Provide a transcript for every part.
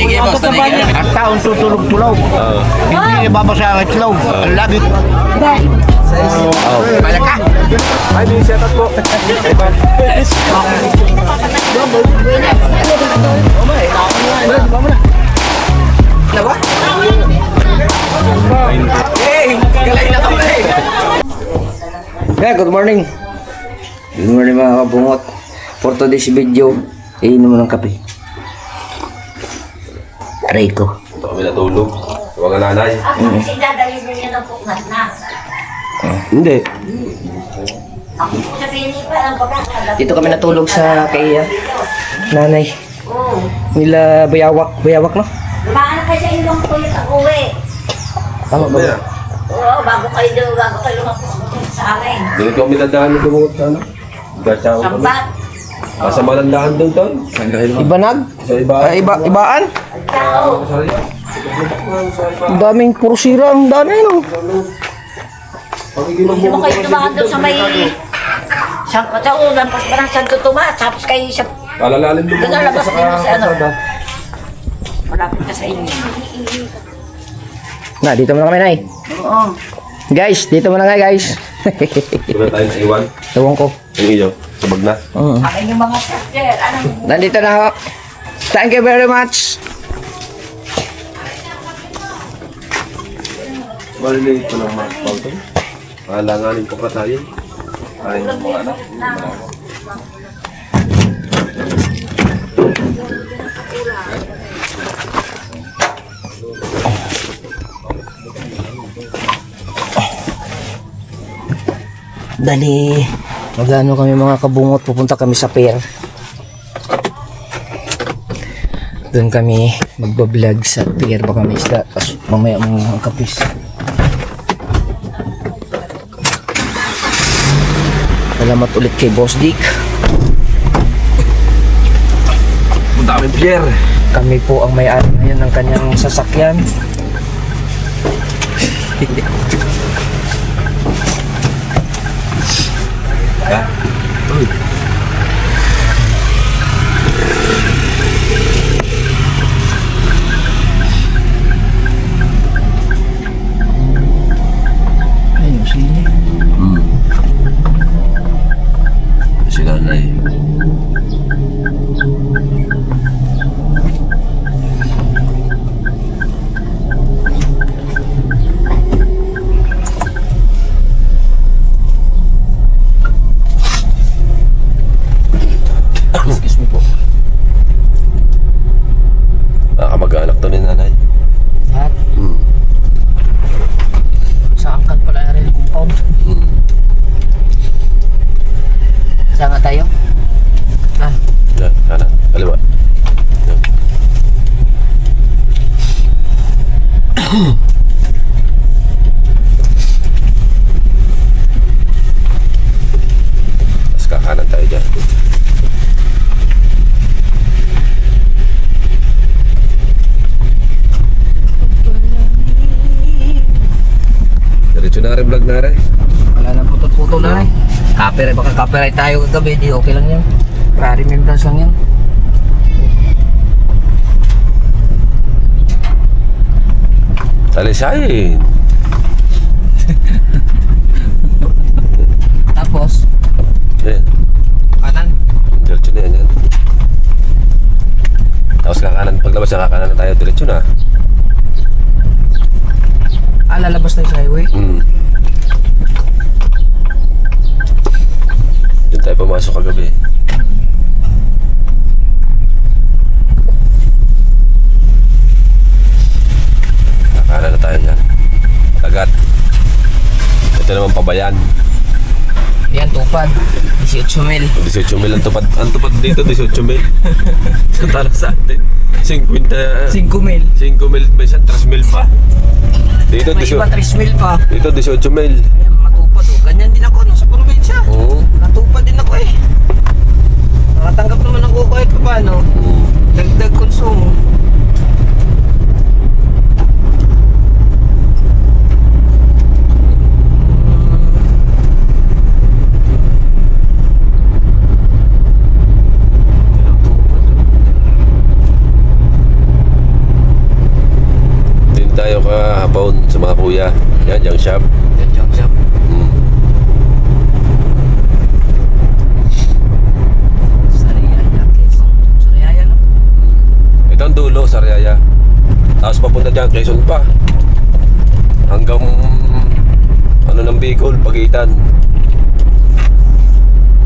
Sige, boss. Ang taon tutulog-tulog. Hindi ibabasa ang itlog. Lagi. Balik ka. Ay, may setup po. Ano ba? Hey, galay na kami. Yeah, good morning. Good morning mga kabungot. For today's video, iinom mo ng kape. Aray ko. Ito kami natulog. Huwag ang nanay. Kasi dadalhin niya ng puknat na. Hindi. Sabihin niya pa ang pagkakala. Dito kami natulog sa kay nanay. Oo. Nila Bayawak. Bayawak, no? Lumaan kayo sa inyong kulit ang uwi. Tama ba? Mamaya. Oo, bago kayo lumapos sa amin. Hindi kami dadaan ng lumungot sa ano. Gachaw kami. Sambat. Asa malandahan doon, Ton? Ibanag? Sa iba. Ibaan? Tao. Ang daming puro sira ang danay, no? Hindi mo kayo tumakan doon sa may... Siyang kataulan, pas parang Santo Tomas, tapos kayo sa... Palalalim doon. Doon labas din mo sa ano. Malapit ka sa inyo. Na, dito muna kami, nay. Oo. Guys, dito muna nga, guys. Doon tayo sa iwan. Tawang ko. Yung iyo. Sa bagna. Akin yung mga structure. Anong... Nandito na ho. Thank you very much. Maliliit ko ng mga pauto. Malanganin ko ka tayo. Ay, mga anak. Dali. Magano kami mga kabungot, pupunta kami sa pier. Doon kami magbablog sa pier, baka may isda. Tapos mamaya mga kapis. Salamat ulit kay Boss Dick. Ang dami Pierre. Kami po ang may-ari ngayon ng kanyang sasakyan. Ayun, sili. Si nanay. Excuse me po. Kamag-anak to ni nanay. Lahat? Sa angkan pala rin compound. Saan nga tayo? Ah, Yan, kanan. Kaliwa. Yan. Tapos kakanan tayo dyan. Diretso na rin vlog na rin. wala na putol-putol na eh. Copyright, baka copyright tayo kagabi, di okay lang yan. Para remembrance lang yan. Talisayin. Tapos, Yan. kanan. Diretso na yan. Tapos kakanan. Paglabas na kakanan na tayo. Diretso na. Ah, lalabas tayo sa highway. Diyan tayo pumasok kagabi. Kakanan na tayo dyan. Kagat. Ito naman pabayan. Yan, tupad. 18 mil. 18 mil ang tupad. Ang tupad dito, 18 mil. Santala sa atin. 50... 5 mil. 5 mil. May isang 3 mil pa. Dito, May iba 3 mil pa. dito 18 mil. Ayan, matupad oh. Ganyan din ako no, sa probinsya. Oo. Natupad din ako eh. Nakatanggap naman ako kahit pa paano. Dagdag konsumo. kuya. Yan, junk shop. Yan, junk shop. Hmm. Sariaya, Quezon. Sariaya, no? Ito ang dulo, Sariaya. Tapos papunta dyan, Quezon pa. Hanggang ano ng Bicol, Pagitan.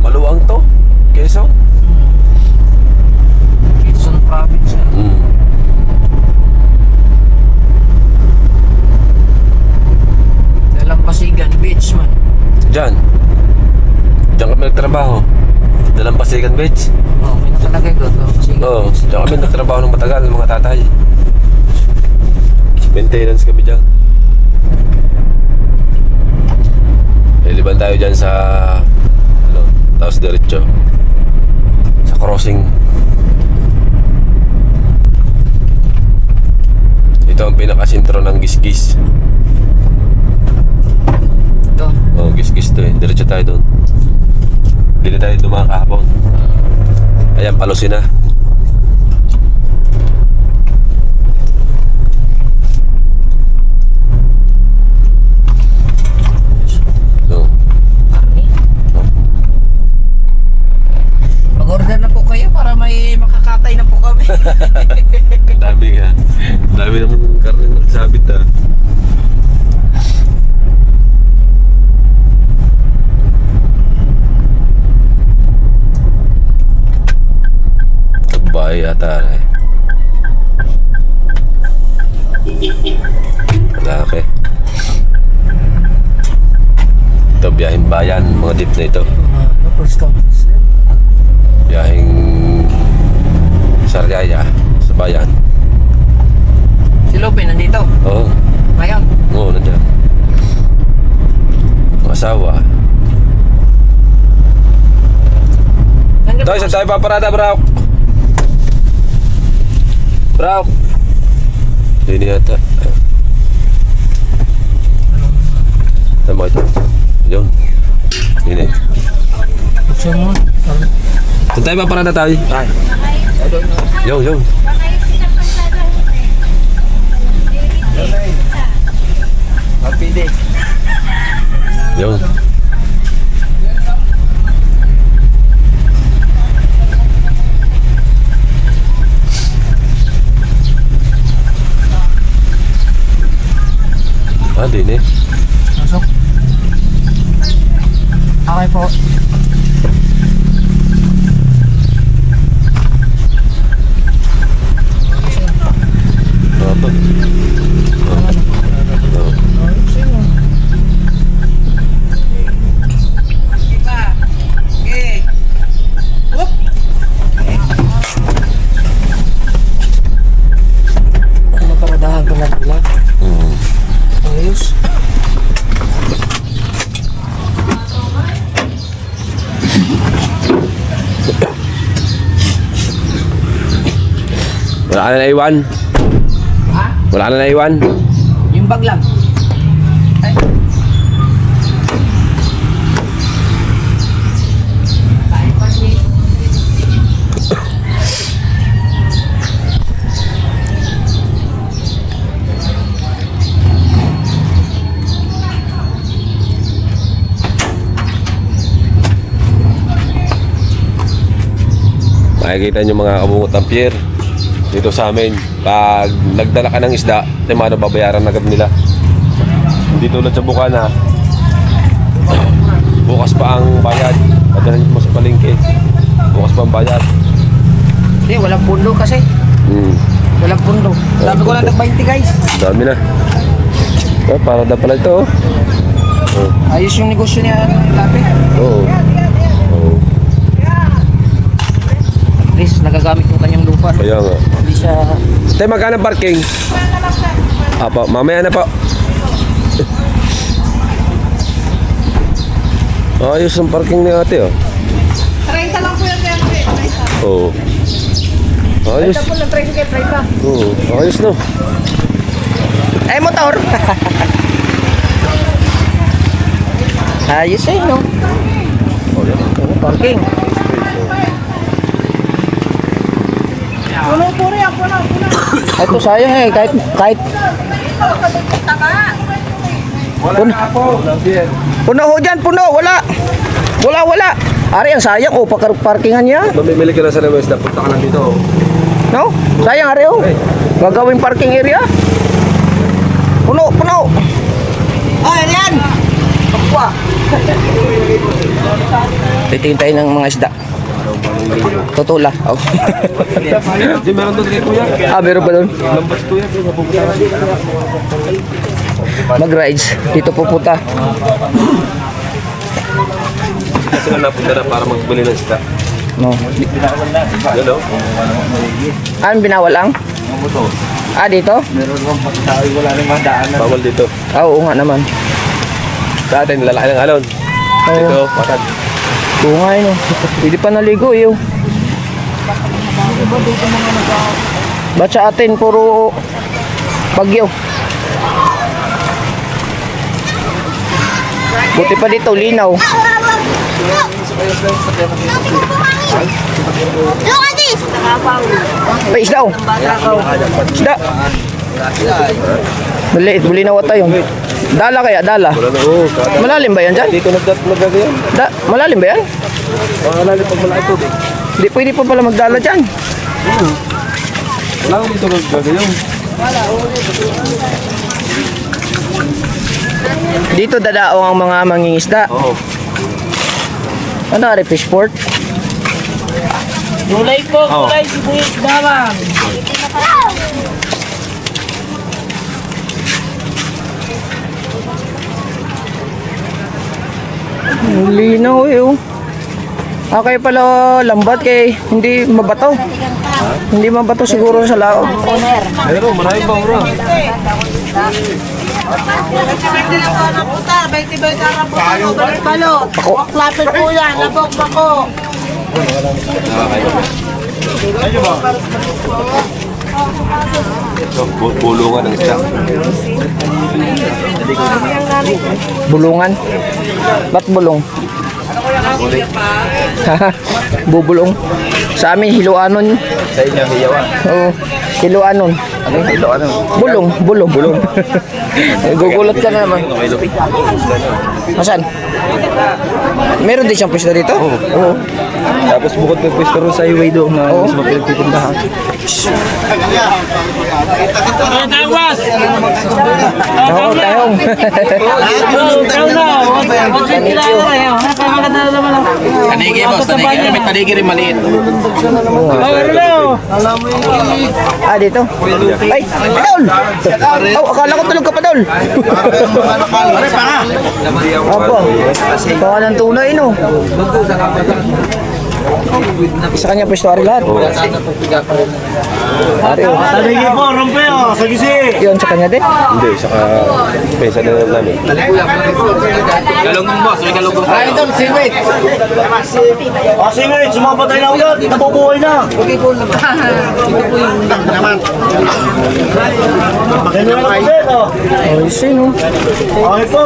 Maluwang to, Quezon. Quezon province. Hmm. Dalampasigan Beach man. Diyan. Diyan kami nagtrabaho. Dalampasigan Beach. Oh, may nakalagay doon. Dalampasigan Oo, Beach. diyan kami nagtrabaho ng matagal, mga tatay. Maintenance kami dyan. Liliban tayo dyan sa ano, tapos diretso sa crossing. Ito ang pinakasintro ng Gisgis. Ito. Oh, Gisgis to eh. Diretso tayo doon. Hindi na tayo dumaan kahapon. Ayan, Palusin na. No. Army. Mag-order na po kayo para may makakatay na po kami. Dami nga. Dami naman karne na nagsabit ah. Bahay ata eh. Malaki. Ito biyaheng bayan, mga jeep na ito. Ano, first come. Biyaheng Sariaya sa bayan. Si Lope nandito. Oo. Ngayon. Oo, nandiyan. Mga asawa. Nandiyan Tayo, po. saan tayo paparada, bro? Bro! Hindi yata. Tama ito. Yun. Hindi. Buksan mo. Saan tayo paparada tayo? Ay. Yun. Magpili. Yun. Ah, din eh. Masok. Okay po. Ano ba? Nakaradahan ko lang nila. Ayos. Wala ka na naiwan? Ha? Wala ka na naiwan? Yung bag lang. Ay. Makikita nyo mga kabungot ng pier dito sa amin. Pag nagdala ka ng isda, timano babayaran agad nila. Hindi tulad sa Bukana. Bukas pa ang bayad. Padalhin mo sa palengke. Bukas pa ang bayad. Hindi, walang pundo kasi. Walang pundo. Sabi ko lang pundo. nag-20 guys. Dami na. Oh, para na pala ito. Oh. Ayos yung negosyo niya dati. Oo. Oh. At least nagagamit yung kanyang lupa. Kaya nga. Hindi siya... Tayo magkano parking? Apo, mamaya na po. Ayos ang parking ni ate oh. 30 lang po yung 30. Oo. Ayos. Ito po ng 30 kay 30. Oo. Ayos no. Ay, motor! Ayos eh, no? Oh, parking. Puno po rin, puno. Ito sayang eh, kahit Puno. Puno ho dyan, puno. Wala. Wala. Ari, ang sayang. Oh, parkingan niya. Mamimili ka na sa West, punta ka lang dito. No? Sayang, Ari, oh. Gagawin parking area. Puno. Oh, yan. Kapwa. Titingin tayo ng mga isda. Tutula. Oh. Di meron doon kay Kuya. Meron ba doon? Lambat Kuya, napupunta ka dito. Mag-rides. Dito pupunta. Kasi nga napunta na para magbili ng isda. No. Hello? Binawal ang? Dito? Bawal dito. Oo nga naman. Sa atin, lalaki ng alon. Dito, patag. Oo nga yun. Pwede pa naligo yun. Ba't sa atin puro bagyo? Buti pa dito, linaw. Ay, isda oh. Isda. Maliit, bulinaw tayo. Dala kaya, dala. Wala na, oo. Malalim ba yan dyan? Dito nagagayon. Malalim ba yan? Pangalalip pag malaki ito. Hindi pwede pa pala magdala dyan. Wala kang dito nagagayon. Dito dadaong ang mga mangingisda. Oo. Ano ari, fish port? Gulay po, gulay, sibuyas, bawang. Ang linaw eh oh. Kaya pala lambat kay hindi mabato. Hindi mabato siguro sa laot. Pero maraming bawra. Klapit po yan, labog bako. Bulungan ng isda. Bulungan. Ba't bulong? Bubulong. Sa amin, hiluanon. Sa inyo, hiyawan. Oo, hiluanon. Ano yung hilo? Ano? Bulong. Gugulat ka na naman. Asan? Meron din siyang pwesto dito? Oo. Tapos bukod may pwesto rin sa highway doon na mas mapinagtitindahan. Tahong. Tanigi, boss. Tanigi. May tanigi rin maliit. Dito? Ay, Dol! Akala ko tulog ka pa, Dol. Opo. Baka ng tunay, no? Sa kanya pwesto ari lahat. Ari, oh. Tanigi po, rompe o, sa gisi. Yun, sa kanya din. Hindi, saka pesa na namin. Galunggong, boss. May galunggong. Ito, seaweed. Kasi nga, sumapatay na ulit, nabubuhay na. Maganda na kasi ito. Ay, sino? Okay po.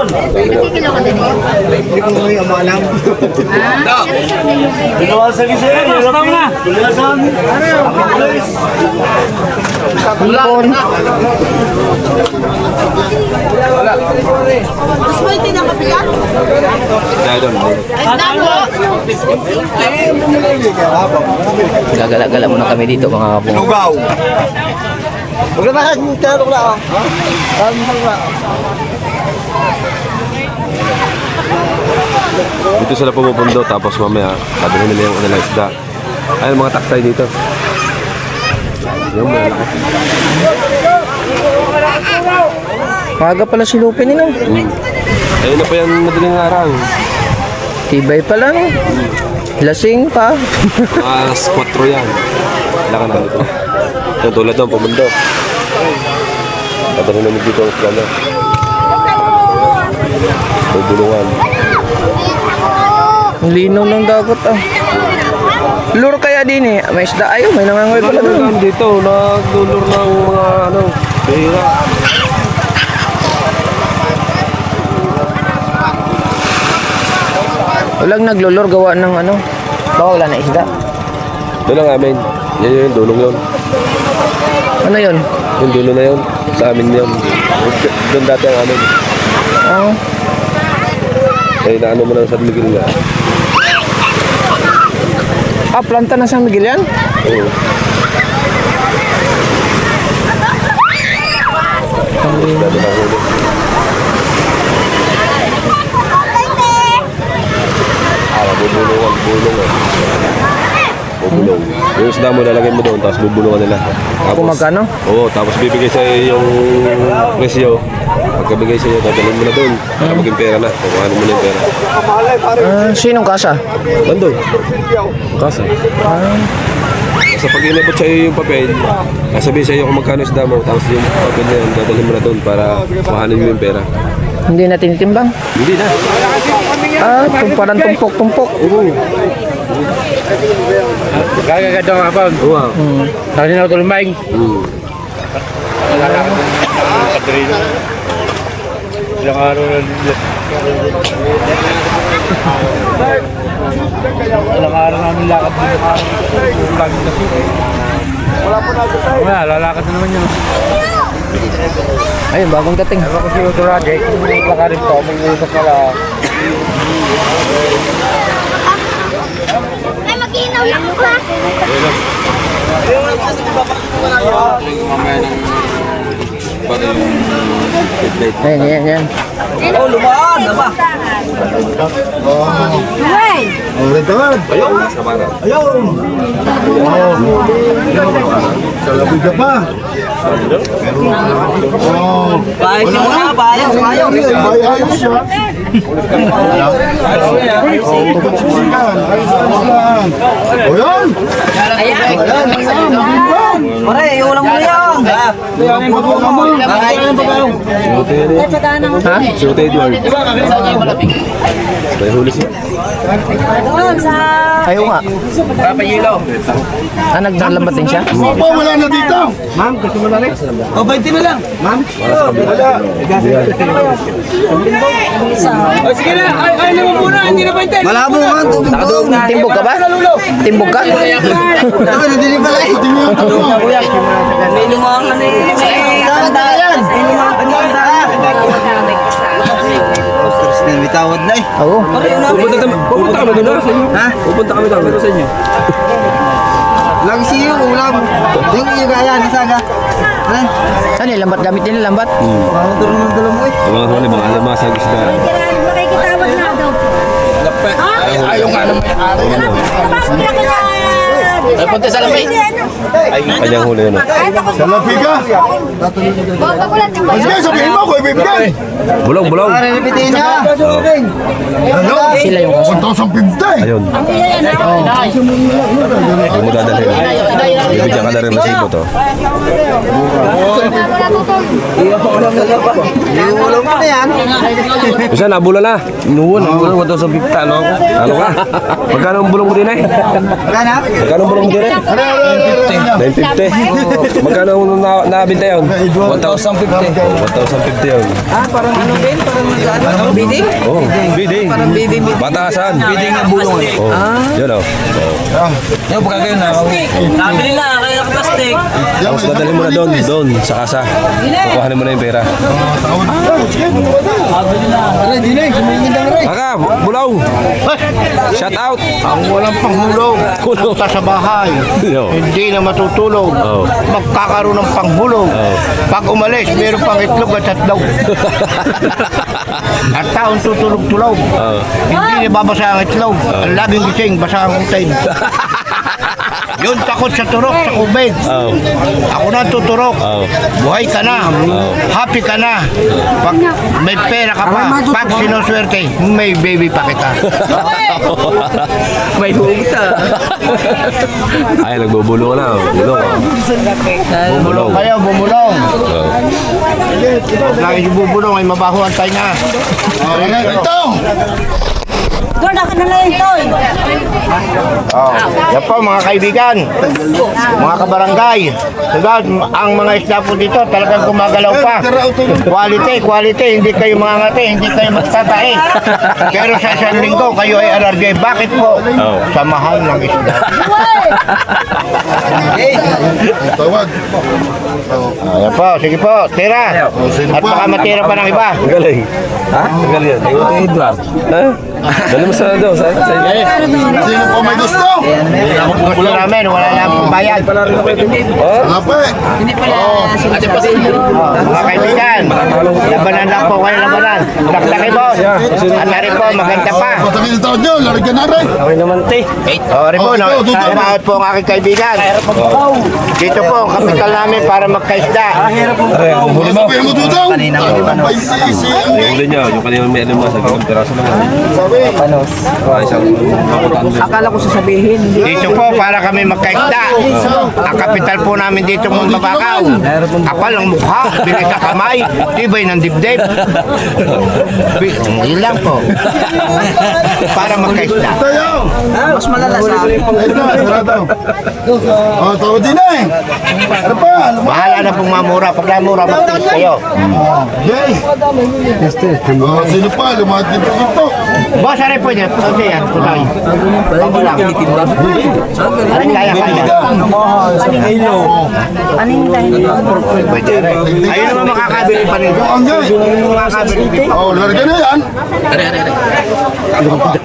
Ito ang sa gisi, hirapin. Tuliasan. Hipon. Gagala-gala muna kami dito mga kapong. Lugaw. Dito sila pumupundo tapos mamaya sabihin nila yung nila isda. Ayun mga taksay dito. Yung mga laki. Maga pala si Lupin nila. Ayun na pa yan madaling araw. Tibay pala, no? Lasing pa. Mga 4 yan. Wala ka na dito. Yung tulad doon, pumundo. Padali namin dito ang plano. May bulungan. Ang linaw ng dagat ah. Lure kaya din eh. May isda ayo, may nangangoy pala doon. Dito, nagdulor ng mga behira. Walang naglulor gawa ng baka wala na isda. Doon lang amin. Yan yung dulong yun. Ano yun? Yung dulo na yun. Sa amin yun. Doon dati ang amin. Oh. Eh, naano mo ng San Miguel nga. Planta ng San Miguel yan? Oo. Bubulong eh. Bubulong. Yung isda mo lalagay mo doon, tapos bubulungan nila. Tapos, Kung magkano? Oo, tapos bibigay sa'yo yung presyo. Pagkabigay sa'yo, dadalhin mo na doon. Para maging pera na. Kukuhanin mo na yung pera. Sinong kasa? Bando. Kasa. Basta pag inabot sa'yo yung papel, sasabihin sa'yo kung magkano isda mo, tapos yung papel na yun, dadalhin mo na doon para kuhanin mo yung pera. Hindi na tinitimbang? Hindi na. Parang tumpok-tumpok. Gagagad ang hapon. Oo. Kasi na ito lumaing. Ilang araw na nila. Ilang araw namin lakad din. Wala, lalakad na naman yun. Ayun, bagong dating. Ewan ko si Otto Rajek, laka rin to, may usap na lang. Ay, mag-iinaw lang ba? Yan. Oh, lumaan na ba? Uy! Bayos yung mga, bayos. Pare, ulam mo yan. Si Ote Edward. May huli siya. Doon sa... Ayaw nga. Papayilaw. Naglalambat din siya? Wala na dito. O, 20 na lang. Sige na, ay naman muna, hindi na 20. Malabo nga, tubig doon. Timbog ka ba? Timbog ka? Ito, nadili pala eh. May lumangan na eh. Tanda yan. May tawad na eh. Oo. Pupunta kami doon. Ha? Pupunta kami doon sa inyo. Lagi siyo, ulam. Yung gaya, nasaga. Ano? Saan yung lambat? Gamit nila lambat? Parang turun ng dalawa mo eh. Mga huli, mga alamasag isda. Makikitawag na daw. Ayaw nga naman. Ay, punta sa lamay. Kanyang huli yun. Sa lapiga. Sige, sabihin mo ako, ibibigay. Bulong. Para repeatin niya. Ano? Sila yung 1,050. Ayun. Huwag mo dadalhin. Bibigyan ka na rin masibo to. Yung ulam mo na yan. Isa, nabula na. Noon, wala sa bigta. Ano ka? Magkano ang bulong mo din eh? Gana? Magkano ang bulong mo din eh? 950. Magkano ang nabinta yun? 1,050. 1,050 yun. parang ano din? Parang bidding? Oo, bidding. Parang bidding. Batasan. Bidding na bulong eh. Yun o. Yung pagkagayon na. Nabili na, kaya plastic. Tapos dadalhin mo na doon, sa kasa. Kukuhanin mo na yung pera. Kaka, bulaw. Shout out. Ang walang panghulog. Punta sa bahay. Yo. Hindi na matutulog. Oo. Magkakaroon ng panghulog. Pag umalis, meron pang itlog at tatlaw. At taon tutulog-tulog. Hindi nababasa ang itlog. Ang laging gising, basa ang utain. Yun takot sa turok, sa kubig. Ako na tuturok. Buhay ka na. Happy ka na. Pag may pera ka pa, pag sinuswerte, may baby pa kita. May hugot Ay, nagbubulong na. Bumulong. Kayo, bumulong. Lagi si bubulong ay mabaho ang tayo na. Ito! Gord, ako na lang ito. Oh, yan po mga kaibigan, mga kabarangay. Diba, ang mga isda po dito talagang gumagalaw pa. Quality, hindi kayo mga ngati, hindi kayo magtatae. Pero sa isang linggo kayo ay alargay. Bakit po? Sa mahal ng isda. Ayan po, sige po, tira. At baka matira pa ng iba. Ang galing. Ha? Ang galing yan. Ikaw ito, Edward. Ha? Dali mo sa daw, sa Sino po may gusto? Gusto namin, wala na pong bayad. Mga kaibigan, labanan lang po kayo, labanan. Laktaki po. At nari po, maganda pa. Patagin yung taon nyo, larigyan na rin. O, rin po, nabahot po ang aking kaibigan. Dito po, ang kapital namin para magkaisda. Sabihin mo dudong. Paisi-isi. yung huli niya, yung kanina may alam mo sa gawang piraso lang. Akala ko sasabihin. Dito po, para kami magkaisda. Ang kapital po namin dito mong babakaw. Kapal ang mukha, bilis sa kamay, tibay ng dibdib. Yun lang po. Para magkaisda. Tayo. Mas malala sa akin. Ito, sarado. Oh, tawad din na eh. Ano pa? Bahala na pong mamura. Pag namura, magtiis kayo. Jay. Oh, sino pa? Lumahat din po ito. Boss, aray po niya. Kasi yan, putay. Pag lang. Aray, kaya. Ayun naman makakabili pa rin. Ang Jay. Makakabili. Oh, larigyan na yan.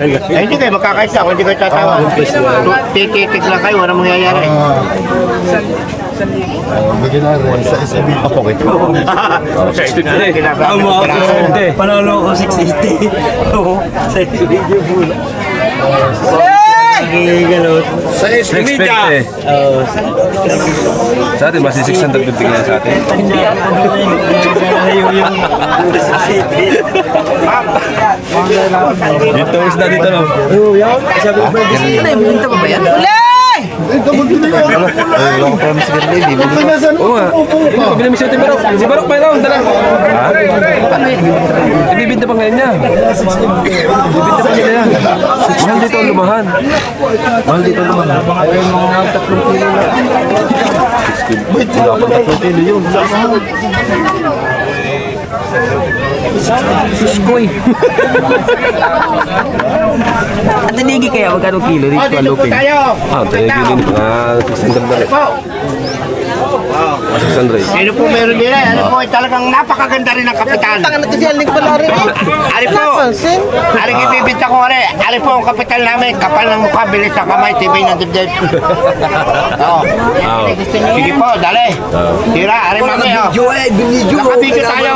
Ay, hindi kayo magkakaisa kung hindi kayo tatawa. Tititig lang kayo, walang mangyayari. Bigyan na rin sa SB. Panalo ko 680. Oo. Sa video po. Sa expect eh. Sa atin, basi 600 bibigyan sa atin. Dito isda dito no. Binta pa ba yan? Oo nga. Bibili mo siya ito Barok. Si Barok pa yun. Dala. Ha? Ibibinta pa ngayon niya. Ibibinta pa niya yan. Mahal dito ang lumahan. Mahal dito ang lumahan. Ayun mga 3 kilo na. 6 kilo. Wala pa 3 kilo yun. Suskoy. At naligi kaya magkano kilo dito ang lupin? Tayo! Ah, tayo kilo din. Mga 600 na rin. Mga 600. Ano po meron nila? Ano po, talagang napakaganda rin ang kapital. Tangan kasi ang link pala rin. Ari po, ari ibibinta ko ari. Ari po ang kapital namin. Kapal ng mukha, bilis sa kamay, tibay ng dibdib. Oh. Sige po, dali. Tira, ari mami. Nakabidyo tayo.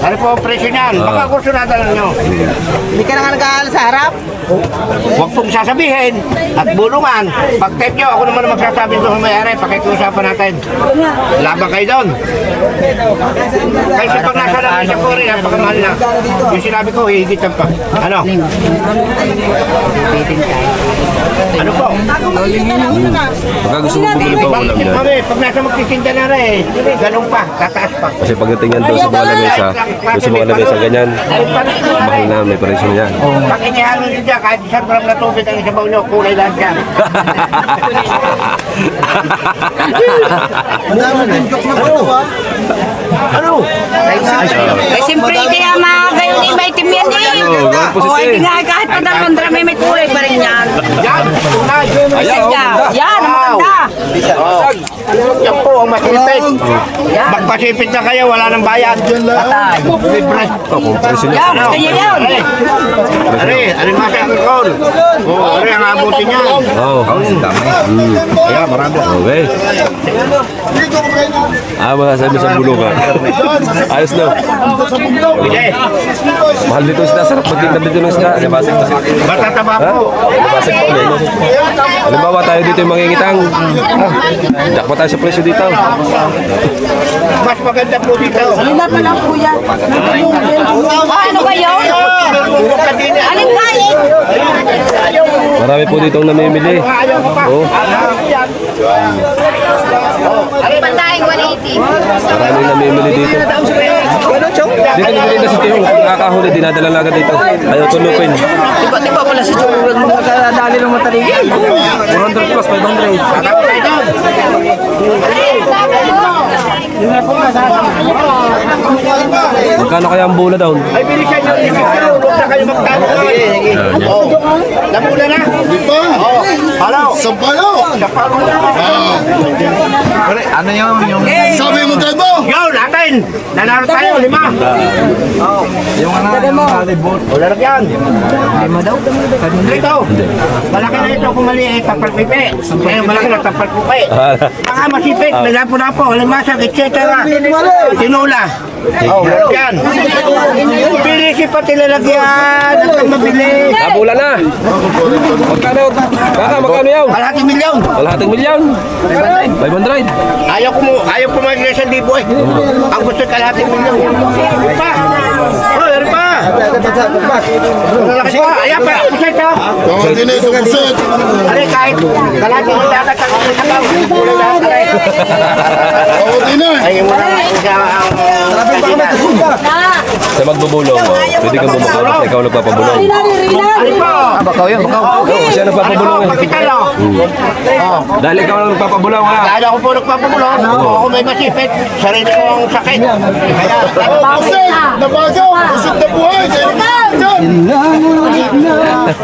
Ari po ang presyo niyan. Baka gusto na lang nyo. Hindi ka na nga nag-aaral sa harap. Huwag pong sasabihin at bulungan. Pag-type nyo, ako naman ang magsasabi doon sa may-ari. Pakikiusapan natin. Laban kayo doon. Kasi pag nasa lang siya po rin, napakamahal na. Yung sinabi ko, hihigitan pa. Ano? Ano po? Pagka gusto mo bumili pa ulam yan. Mami, pag nasa magtitinda na rin, ganun pa, tataas pa. Kasi pagdating yan doon sa mga lamesa, doon sa mga lamesa ganyan, mahal na, may presyo yan. Pag inihalo nyo dyan, kahit 1 gram na tubig ang isabaw nyo, kulay lang dyan. Ano? Ay, siyempre, kaya mga gayon yung may team yan eh. Oo, ganun po si O, Te. hindi nga, kahit pa dalawang may kulay pa rin yan. Yan, tunay. Isa yan, maganda. Yan po ang masipit. Magpasipit na kayo, wala nang bayad. Patay. Libre. Kung presyo niya. Yan, gusto niya yan. Ari masa ang call. Oh, ari ang abutin niya. Oo. Kaya marami. Okay. Ah, masasabi sa bulungan. Ayos na. Hindi. Mahal dito isda. Sarap magtinda dito ng isda. Nabasig kasi. Matataba Ha? po. Nabasig pa ulit. Halimbawa tayo dito yung mangingitang. Jakpa tayo sa presyo dito. Mas maganda po dito. Wala pa lang po yan. Ano ba yun? Alin kain? Marami po dito ang namimili. Oh, Pantay, 180. maraming namimili dito. Dito nabili na si Tiyong. Nakakahuli, dinadala lang agad dito. Ayaw tulupin. Di ba pala si Cholo nagkakadali ng mataligi. 400 plus 500. Magkano kaya ang bola daw? Ay, bilisan nyo. Huwag na kayo magtalo. Namula na. Di pa. Halo. Sampayo. Ano yung... Sabi mo tayo mo. Yun, natin. Nanalo tayo, 5. Yung ano, wala na yan. 5 daw. Ito. Malaki na ito kung maliit, tapalpipi. Kaya malaki na tapalpipi. Baka masipit, may lapo-lapo, walang masag, etc. Tinula. Wala yan. Pilisi pa tilalagyan. At ang mabilis. Bola na. Magkano? Magkano yaw? Kalahating milyon. Kalahating milyon. 500. Ayaw po mag 1,000 eh. Ang gusto kalahating milyon. Pa! Oh, yun pa! Malaki pa! Ayan pa! Pusay ka! Kung hindi na isukusot. Alay, kahit kalahating milyon dapat ang kapaw. Kulay lahat alay. Oo, di na. Ay, mo na ang Sa magbubulong, pwede kang bumakaw kasi ikaw nagpapabulong. Alay po! Bakaw yun, bakaw. Oo, siya nagpapabulong. Kapitan o! Dahil ikaw lang nagpapabulong ha. Dahil ako po nagpapagulong, ako may masipit, sarili ko ang sakit. Kaya, Usod. Nabagaw. Usod na buhay. Diyan.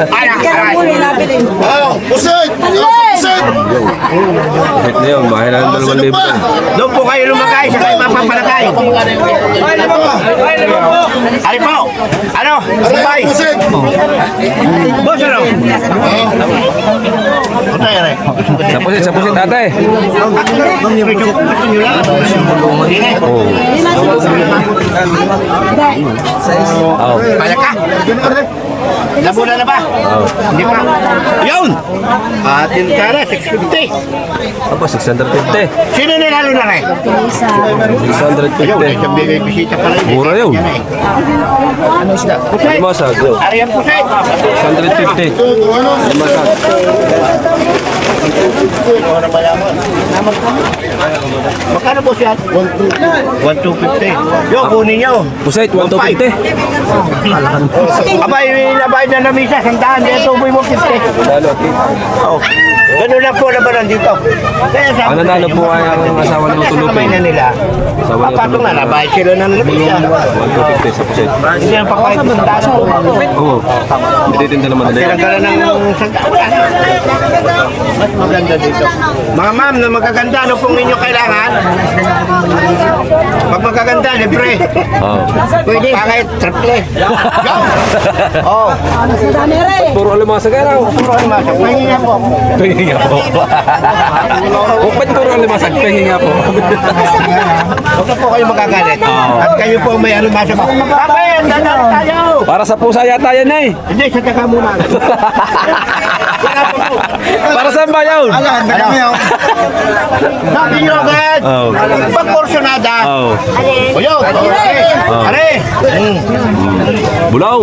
anak, aray. Usod. Usod. Kahit na yun, mahal na ng 2,000 libo. Doon po kayo lumagay sa kayo mapapalagay. Ari po! Ano? Sabay! Usod. Boss, ano? Patay, aray. Sa pusit, ate. Oo. Oo. Pala ka? Nabula na ba? Hindi pa. Yun! Atin ka na, 650. Apa, 650. Sino nilalo na rin? Ayun, 650. isang bigay bisita pala yun. Mura yun. Pusay! Masag yun. Ari ang pusay! 650. Masag. Magkano po siya? 1,250. Yo, kunin nyo. Pusit, 1,250. Abay, nabay na namisa, 100. Dito, uboy mo 50. Oh. Ganun lang po naman dito. Kaya sa Ang nanalo po ay ang asawa ng Kamay tulupin. na nila. Asawa ng Papatong na, tulupin. nabay sila ng namisa. 1,250 sa pusit. Hindi ang papayag ng sandaan po. Oo. Matitinda naman nila. Tinanggalan ng sandaan. Mas maganda dito. Mga ma'am na magaganda, ano pong inyo kailangan? Pag magaganda, libre. Oo. Pwede. Kahit triple. Go! Oh, Puro alimasa ka raw. puro ang masok. Pahinga po ako. Pahinga po. O, ba't puro alimasa? Pahinga po. Huwag na po kayo magagalit. At kayo po may ano masok. Kapit, dadali tayo! Para sa pusa yata yan eh. Hindi, sa taga muna. Para saan ba yun? Sabi nyo agad! Oo. Pag-porsonada. Oo. O yun! Are! Bulong.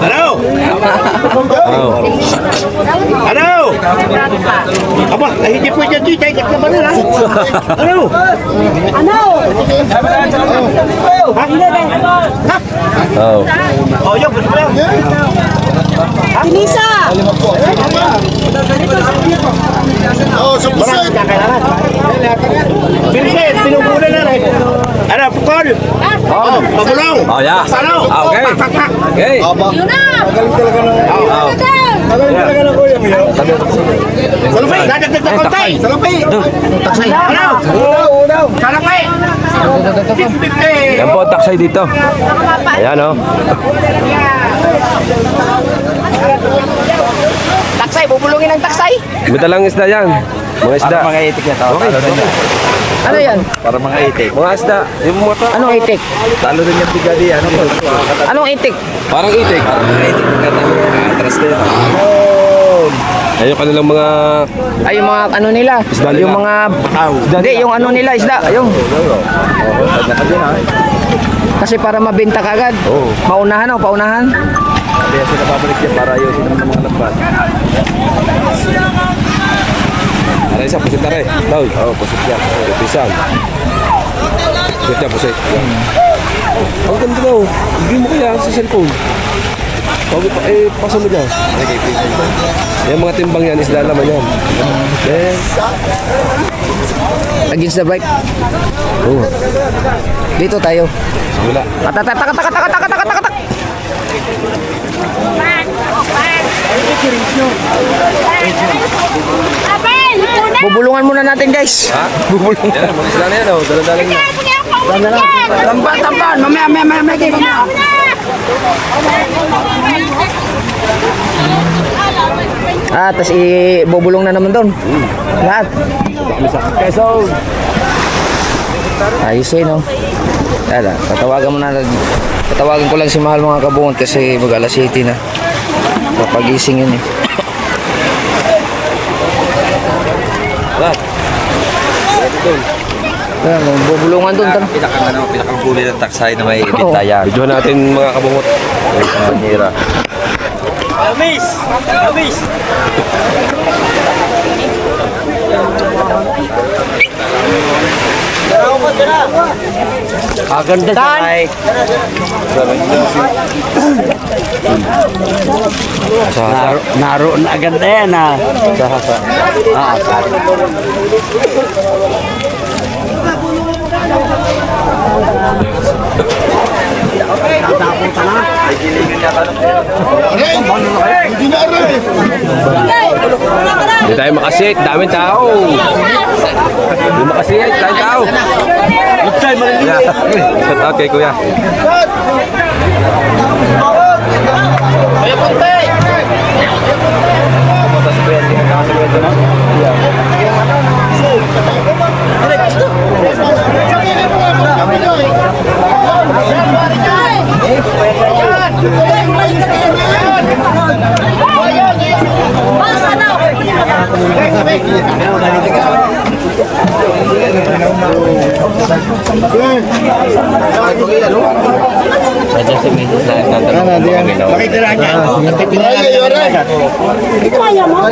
Ano? Oo. Ano? Aba, ay hindi pwede dito. Ay, takla ba nila? Ano? Ha? Oo. O yun, gusto mo yun? Oo, sa Marami pusod. ka kailangan. Bilisin, pinugula na rin. Ano, pukol? Oh, pagulong. Oh, yeah. Ano? Ah, okay. Pakpak. Okay. Salupay, dadagdag na kontay. Salupay. Ano? Salupay. 650. Yan po ang taksay dito. Ayan o. Taksay, bubulungin ng taksay. May dalang isda yan. Mga isda. Mga itik na tao. Ano yan? Para mga itik. Mga isda. Yung mga Anong itik? Talo rin yung tigadi. Ano po? Anong itik? parang itik. Mga itik. Atras din. Ayun kanilang mga Ay, yung mga ano nila. Isda nila. Yung mga... Hindi, yung ano nila, isda. Yung... Kasi para mabenta kagad. Oo. Paunahan o, paunahan. Kaya sila babalik yan para ayusin naman ng mga lambat. Aray isa, pusit na rin. Tawag. Oo, pusit yan. Pisan. Pusit yan, pusit. Ang ganda daw. Hindi mo kaya sa cellphone. Paso mo dyan. Yung mga timbang yan, isda naman yan. Then, Against the bike. Oh. Dito tayo. wala. Atatatak. Bubulungan muna natin guys. Ha? Bubulong. Yan, mga isda na yan, oh. Dalang-dalang yan. Tampan. Mamaya kayo. Tas ibubulong na naman doon. Lahat. Quezon. Ayos eh, no? Tala, tatawagan ko lang si Mahal mga kabungot kasi mag alas 7 na. Papagising yun eh. Lahat. Bubulungan doon. Pinakang huli ng taksay na may ibintayan. Videohan natin mga kabungot. Manira. Aganda sa ay. Naro na aganda yan ah. Hindi na aray. Hindi tayo makasik. Daming tao. Hindi makasik. Daming tao. Yeah. Shout out kay Kuya.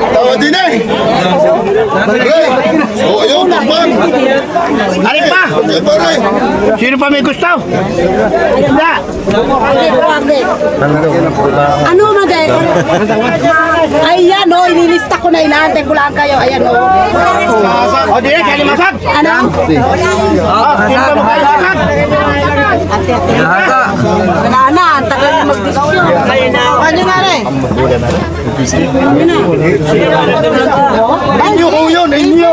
Tawa din eh. Oh, ayun, takpan. Alin pa? Sino pa may gusto? Isda. Ano magay? Ayan o, inilista ko na inaantay ko lang kayo. Ayan o. O, di na, kalimasag. Ano? Sino pa magkalimasag? Wala na, ang tagal na mag-desisyon. Ano nga rin? Inyo ko yun, inyo.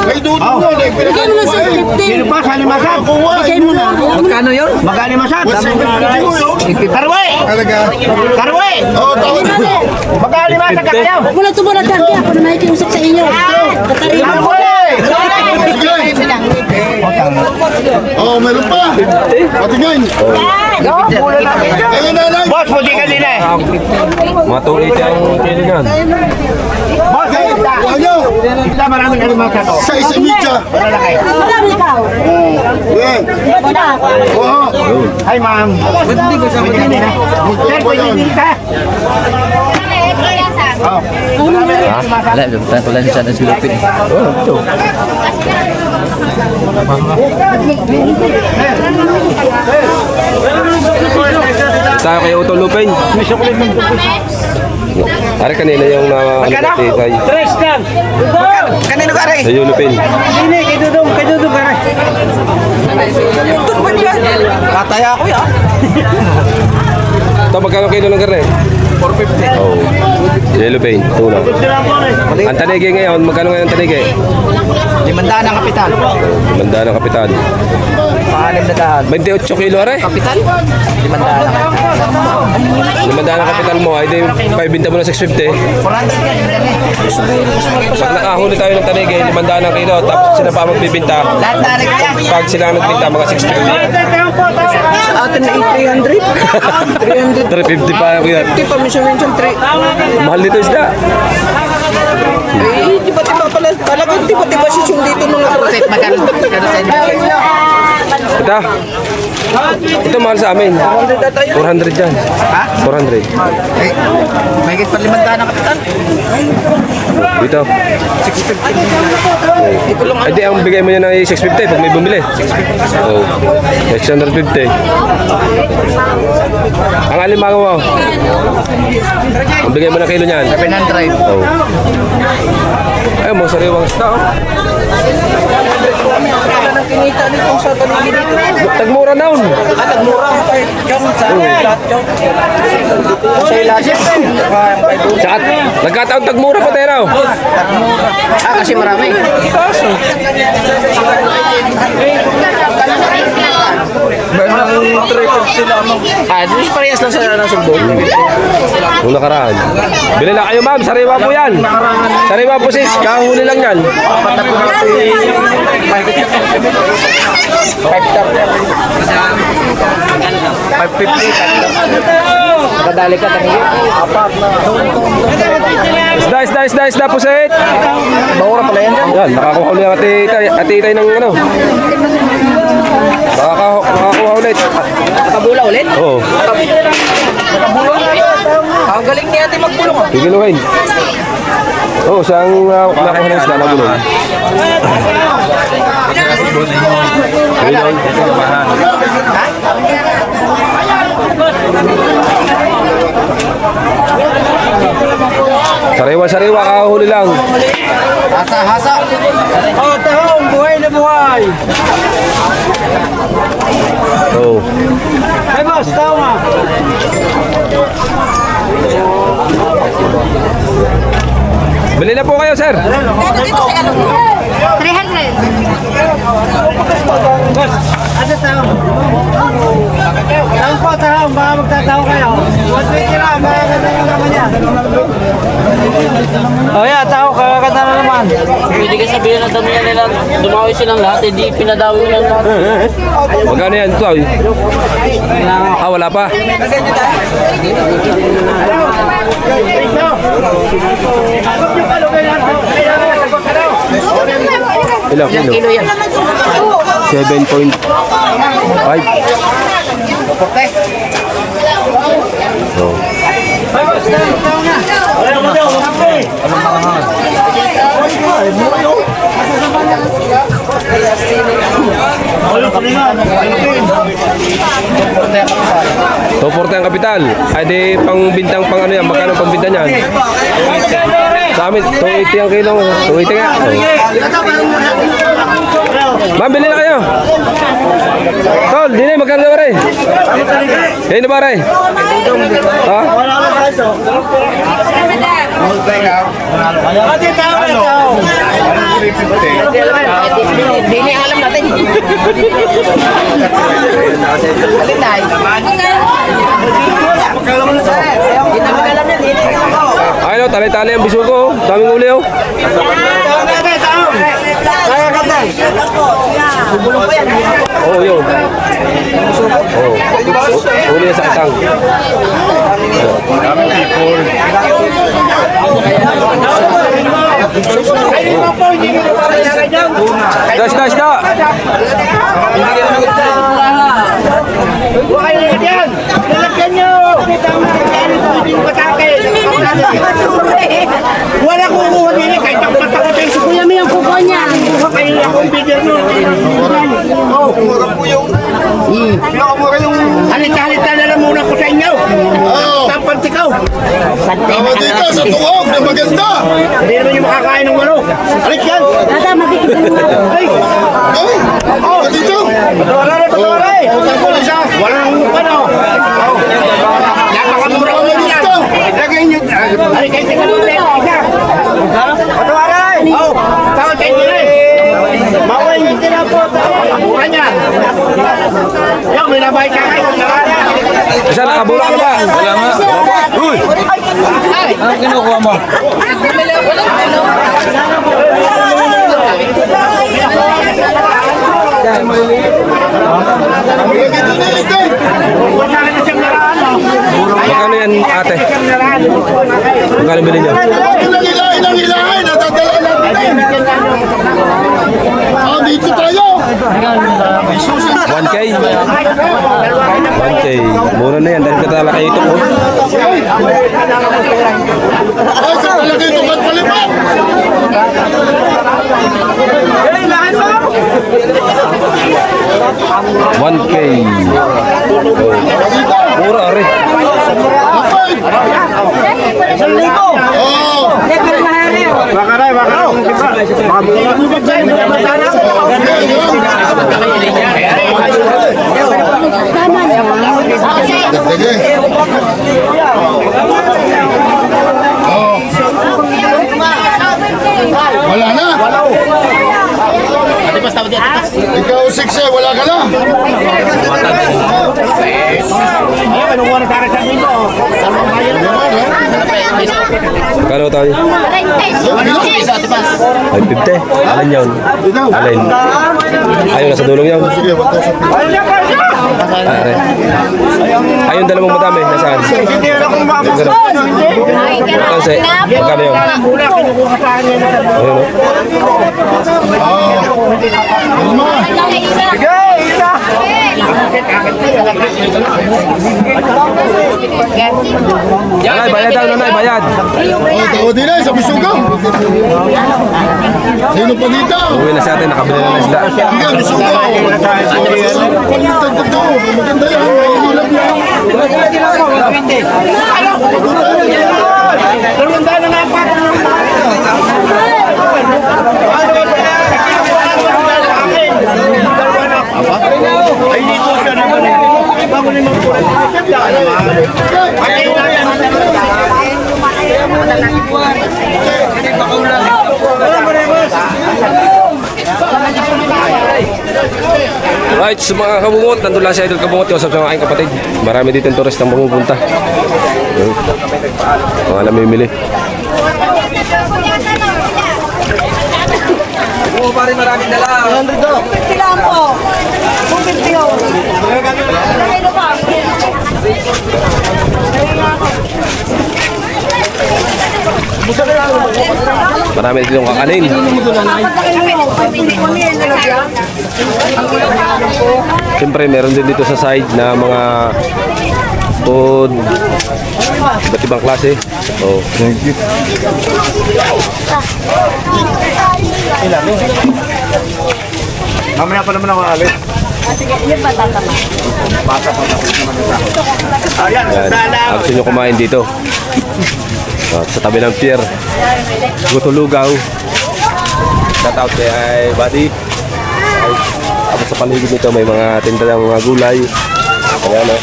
Kay Dudong yun. Bigay mo na sa 50. Sino pa sa limasag? Bigay mo na. Magkano yun? Magkalimasag? Karwe! Talaga. Karwe! Oh, tawa din. Magkalimasag ka kayo? Huwag mo na tumulad dyan. Kaya ako na makikiusap sa inyo. Katarina. Karwe! Oh, meron pa. Patingin. Ayun na lang. Boss, puti ka nila eh. Mga 280 ang kailangan. Boss, Ayaw. isda maraming kalimasag ko. Sa isimidya. Wala mo ikaw. Wala. Oo. Hi, ma'am. Hindi ko sa Pwede na. Sir, pwede din ka. Wala ni sana silupin. Tayo kay Otto Lupin. Ari kanina yung natisay. Kanino ka rin? Sa Lupin. Kataya ako ya. Ito, magkano kilo ng karne? 450. Oo. Yellow paint, tuna. Ang tanigi ngayon, magkano ngayon ang tanigi? 500 ang kapital. Manda ng kapitan. 28 kilo are? Kapital? 500. Limanda ng kapital mo, ay di paibinta mo ng 650. Pag nakahuli tayo ng tanigi, 500 ng kilo, tapos sila pa magbibinta. Lahat na rin kaya. Pag sila nagbinta, mga 650. Sa atin na 300. 350 pa yung kuya. Hindi pa minsan 3. Mahal dito isda. Eh, di ba pala? Talagang di ba sisyung dito nung nakarot? Ito. Ito mahal sa amin. 400 yan. Ha? 400. Eh, may higit pa 500 na kapitan. Dito. 650. Ay di, ang bigay mo niya ng 650 pag may bumili. 650. Oh. 650. Ang alimango mo. Ang bigay mo ng kilo niyan. 700. Oh. Ay, mo sariwang isda. Oh. Tagmura naon. Tagmura. Sa ilalim. Tsaka, nagkataon tagmura pa tayo. Kasi marami. Di parehas lang sa sumbo. Nung nakaraan. Bili na kayo ma'am, sariwa po yan. Sariwa po sis, kahuli lang yan. Nakadali ka tangi. Isda po sis. Bawra pala yan dyan. Yan, nakakuha ulit ang ati-itay ng ano. Nakakuha ulit. Nakabula ulit. Oo. Ang galing ni ate magbulong. Pigiluhin. Oo, siyang nakuha ng isda na bulong. Sariwa, kahuli lang. Hasa. Oh, tahong, buhay na buhay. Oo. Ay boss, tao nga. Bili na po kayo, sir. 300. Ano tao? Tao po, tao. Baka magtatao kayo. 120 lang, magaganda yung naman niya. Oh yeah, tao, kakaganda na naman. Hindi ka sabihin na damihan nila, dumawi silang lahat, hindi pinadawi lang lahat. Magkano yan ito? Ah, wala pa. Ilang kilo yan? 7.5. Oh. Toporte ang kapital. Ay di pang bintang pang ano yan. Magkano pang binta niyan? Sa amin, 280 ang kilo. 280 nga. Ma'am, bili na kayo. Tol, di na magkano ba rin? Hindi ba rin? Ha? Dini alam natin. Ay no, tali-tali ang bisugo. Daming uli oh. Oh, yun. Oh. Uli sa itang. Da. Wala ko kuha nila kahit ang patakot ay Kuya mo yung kuko niya. kaya akong bigyan mo. Oh, mura po yung. Halit-halita na lang muna ko sa inyo. Tapantikaw. Tama dito sa tuhog na maganda. Hindi naman yung makakain ng walo. Alit yan. Tata, makikita mo nga. Ay, Oh, dito. patawaran eh. Walang ano. Napakamura ko nila. Lagay nyo. Ay, kahit ka nila. Patawaran. Oh, tawag kayo nila eh. Maway hindi na po. Mura niya. Yung, may nabay ka kayo. Isa, nakabula ka ba? Wala nga. Uy! Ano kinukuha mo? Magkano yan ate? Magkano bilhin niyo? Ilang ilahin. Natadala lang din. Dito tayo. 1K? 1K. Mura na yan. Dahil katala kayo ito po. Ay, sa talaga ito ba't palipat? 1K. Mura rin. Wala na. Ikaw 6 wala ka na. Kano tayo? 550. Alin yun? Alin? Ayun, nasa dulong yun. Sige, 1,000. Ayun, dalawang madami. Nasaan? Kasi, magkano yun? Ayun, no? Nanay, bayad daw, nanay, bayad. Tawa din ay, sa bisugaw. Sino pa dito? Uwi na sa atin, nakabili na ng isda. Sige, bisugaw. Maganda yan. Mahihilap yan. Right, sa mga kabungot, nandun lang si Idol Kabungot, yung usap sa mga aking kapatid. Marami dito yung turist ang pumupunta. Mga namimili. Oo, pare, maraming dala. 50 lang po. 250 yun. Ano ba? Marami dito yung kakanin. Siyempre, meron din dito sa side na mga food, iba't ibang klase. Oh. Thank you. Mamaya pa naman ako alis. Yan. Gusto nyo kumain dito. Sa tabi ng pier. Gutulugaw. Shout out kay Buddy. Tapos sa paligid nito may mga tinda ng mga gulay. Ayan o.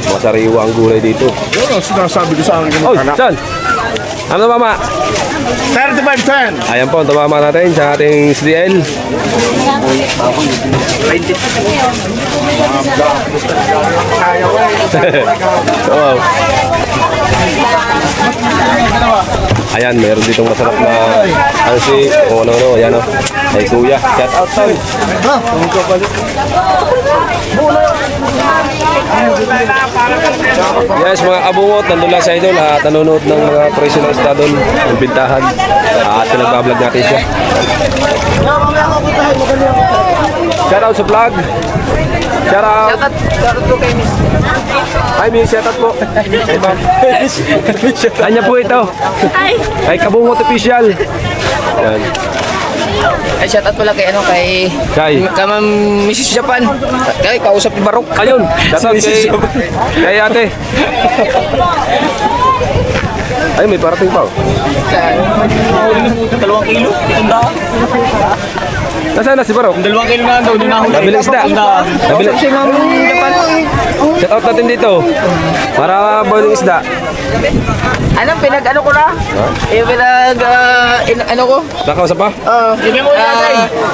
Mga sariwa ang gulay dito. Yun ang sinasabi ko sa akin. Oh, saan? Ano mama? 35-10. Ayan po, ang tumama natin sa ating SDL. Wow. Ayan, meron ditong masarap na ansi o ano-ano. Ayan o. Ay kuya, shout out son. Yes, mga kabungot, nandun lang sa idol at nanonood ng mga presyo ng isda doon, ng bintahan. At pinagbablog natin siya. Shout out sa vlog. Shout out. Shout out po kay Miss. Hi, Miss. Shout out po. Hey, ma'am. Kanya po ito. Ay, Kay Kabungot Official. Yan. Ay, shout out pala kay Kay. Ma'am Mrs. Japan. Kay kausap ni Barok. Ayun. Shout out kay ate. Ay, may parating pa. 2 kilo. Itong Nasaan na si Barok? 2 kilo na daw. Nabili isda. Nabili. Si Ma'am Japan. Shout out natin dito. Para boiling isda. Anong pinag-ano ko na? Eh, ano ko? Nakausap pa?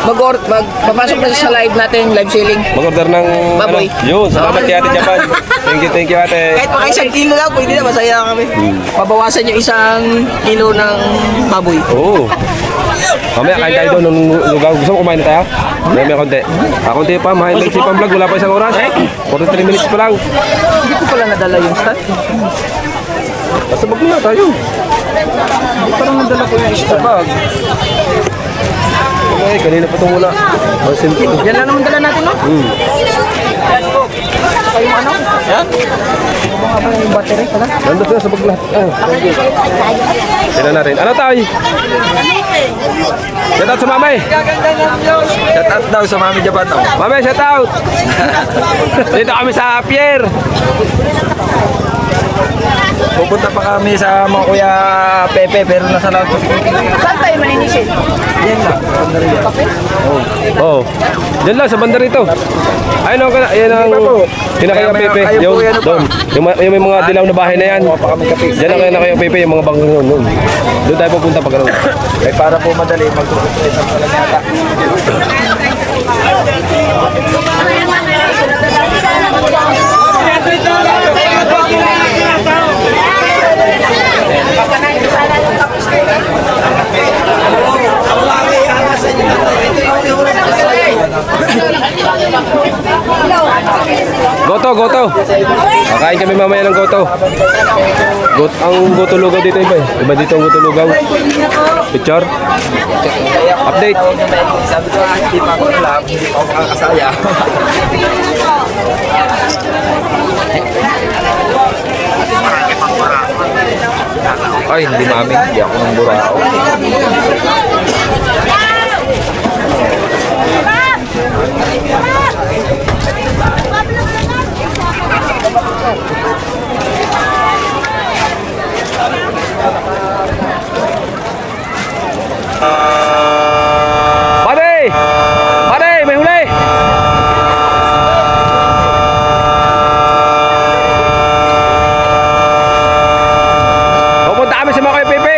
Magpapasok na sa live natin, live selling. Mag-order ng Baboy. Yun, salamat kay Ate Japan. Thank you ate. Kahit pa isang kilo lang, pwede na, masaya na kami. Pabawasan yung 1 kilo ng baboy. Oo. Mamaya kain tayo doon ng lugaw. Gusto mo kumain na tayo? May konti. Konti pa, mahal lang si Pamvlog. Wala pa isang oras. 43 minutes pa lang. Hindi ko pala nadala yung stat. Pasabag muna tayo. Parang nadala ko yung stat. Sabag. Okay, kanina pa ito muna. Yan lang naman dala natin, no? pa yung ano? Yan? Mahaba yung battery pala. Nandun sila sa baglahat. Tignan natin. Ano tayo? Shout out sa mamay. Shout out daw sa Mami Japan. Mamay, shout out. Dito kami sa Pierre. Pupunta pa kami sa mga kuya Pepe pero nasa lahat ko. Saan tayo maninisin? Yan lang. Oh. Diyan lang sa banda rito. Ayun ang ayan ang kinakaya Pepe. Yung doon. Yung may mga dilaw na bahay na yan. Diyan ang kinakaya Pepe yung mga bangko noon. Doon tayo pupunta pag gano'n. Ay para po madali magtutuloy sa Palanata. Goto. Kakain kami mamaya ng goto. Ang goto lugaw dito iba eh. Iba dito ang goto lugaw. Picture. Update. Sabi ko, hindi pa ako alam, hindi pa ako makakasaya. Ay, hindi mami, hindi ako ng burao. Pare, may huli. Pupunta kami sa mga kay Pepe.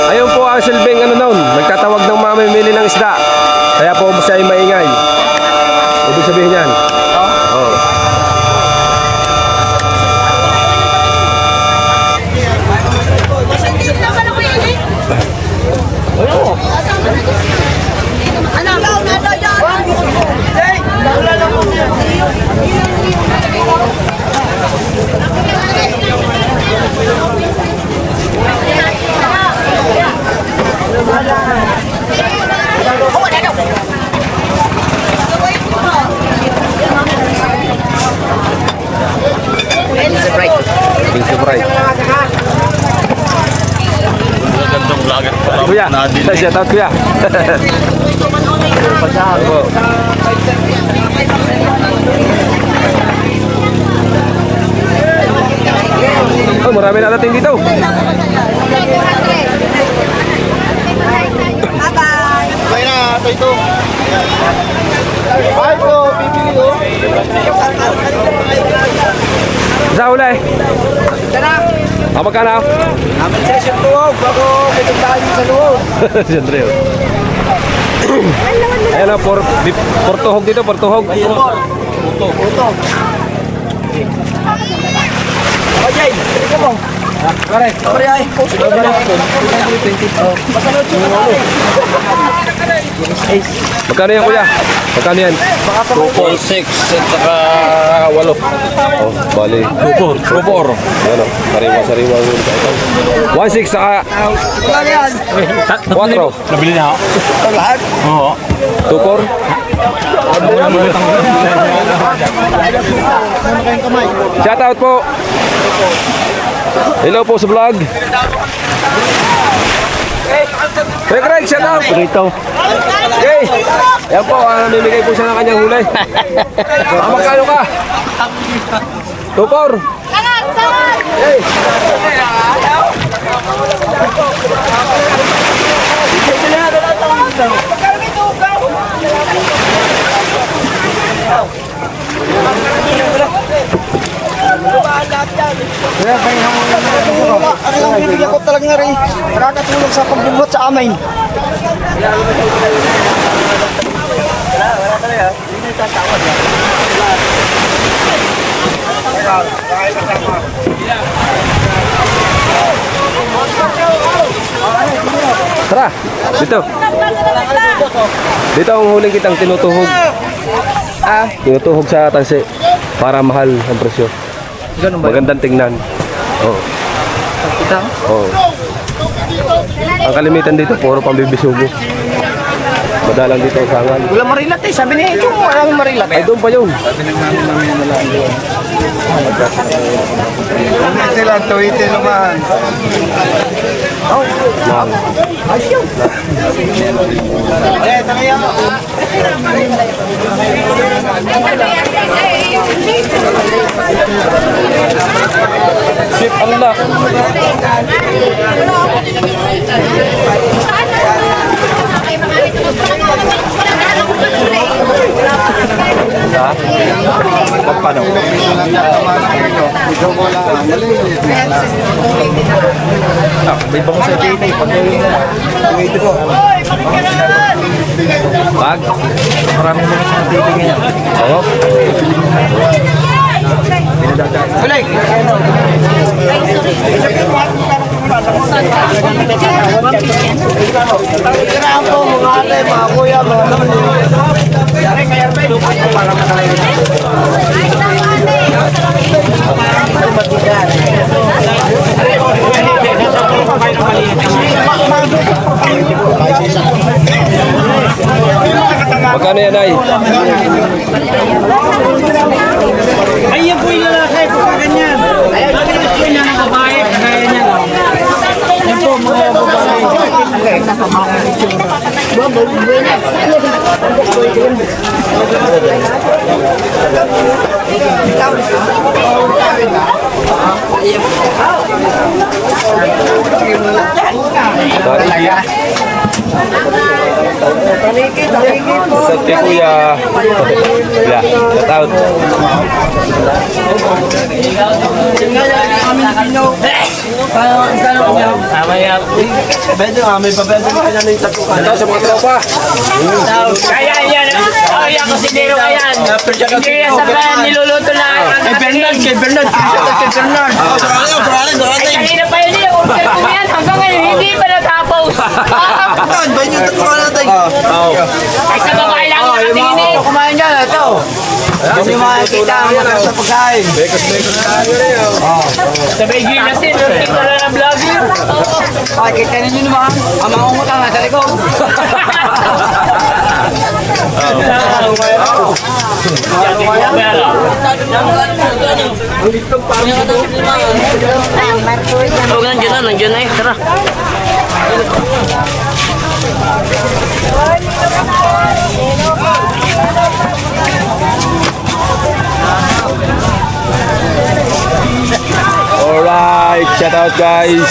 Ayun po ang silbing ano noon, nagtatawag ng mamimili ng isda. Kaya po siya ay maingay. Ibig sabihin yan. Oh. King Surprise. Magandang vlogger. Kuya, shout out kuya. Opo. Oh, marami na natin dito. Kaya na, ito. Ay, ito, bibili ko. Sa huli. Magkano? Naman siya siya tuwag bago pituntahan sa loob. Siyempre yun. Ayan na, portuhog dito, portuhog. Puto. Oh, Jay, sige mo. Pare ay. Magkano yan kuya? Magkano yan? 246 at saka 8. Oh, bali. 2-4. Ayan o, sariwa-sariwa. 1.6 saka 4. Nabili na ako. Lahat? Oo. 2.4. Shout out po. Hello po sa vlog. Hey Craig, shout out. Rito. Okay. Yan po, namimigay po siya ng kanyang huli. Magkano ka? 2.4. Hey. Ang bibigyan ko talaga nga rin. Nakakatulong sa pagbubot sa amin. Tara, dito. Dito ang huling kitang tinutuhog. Tinutuhog sa tansi para mahal ang presyo. Magandang tingnan. Oh. Kita? Oh. Ang kalimitan dito, puro pambibisugo. Madalang dito ang sangan. Wala marilat eh. Sabi ni Chong, wala marilat. Ay, doon pa yun. Sila, tuwitin naman. Ship unlock. Paano? May bango sa dito eh. Pag? Maraming mga sa dito ngayon. Oo. Kulay! Kailangan po mga ate, mga kuya, mga Magkano yan ay? ay, yan po yung lalaki, pagkaganyan. Bakit gusto niya ng babae, kagaya niya lang. Yan po, mga babae. Kay Kuya. Yeah, shout out. Ito sa mga tropa. Kaya yan. Ay, ako si Nero kayan. Hindi yan sa kaya niluluto na. Kay Bernard. Ay, kanina pa yun yung order ko yan. Hanggang ngayon, hindi pa natapos. Ay, sa babae lang ako nakatingin eh. Kumain dyan, ito. Kasi makikita ang mga sa pagkain. Sabay ginasin, ito na ng vlogger. Ay, kita ninyo naman. Ang mga umutang nasa likod. Huwag nandiyan na eh. Tara. Alright, shout out guys.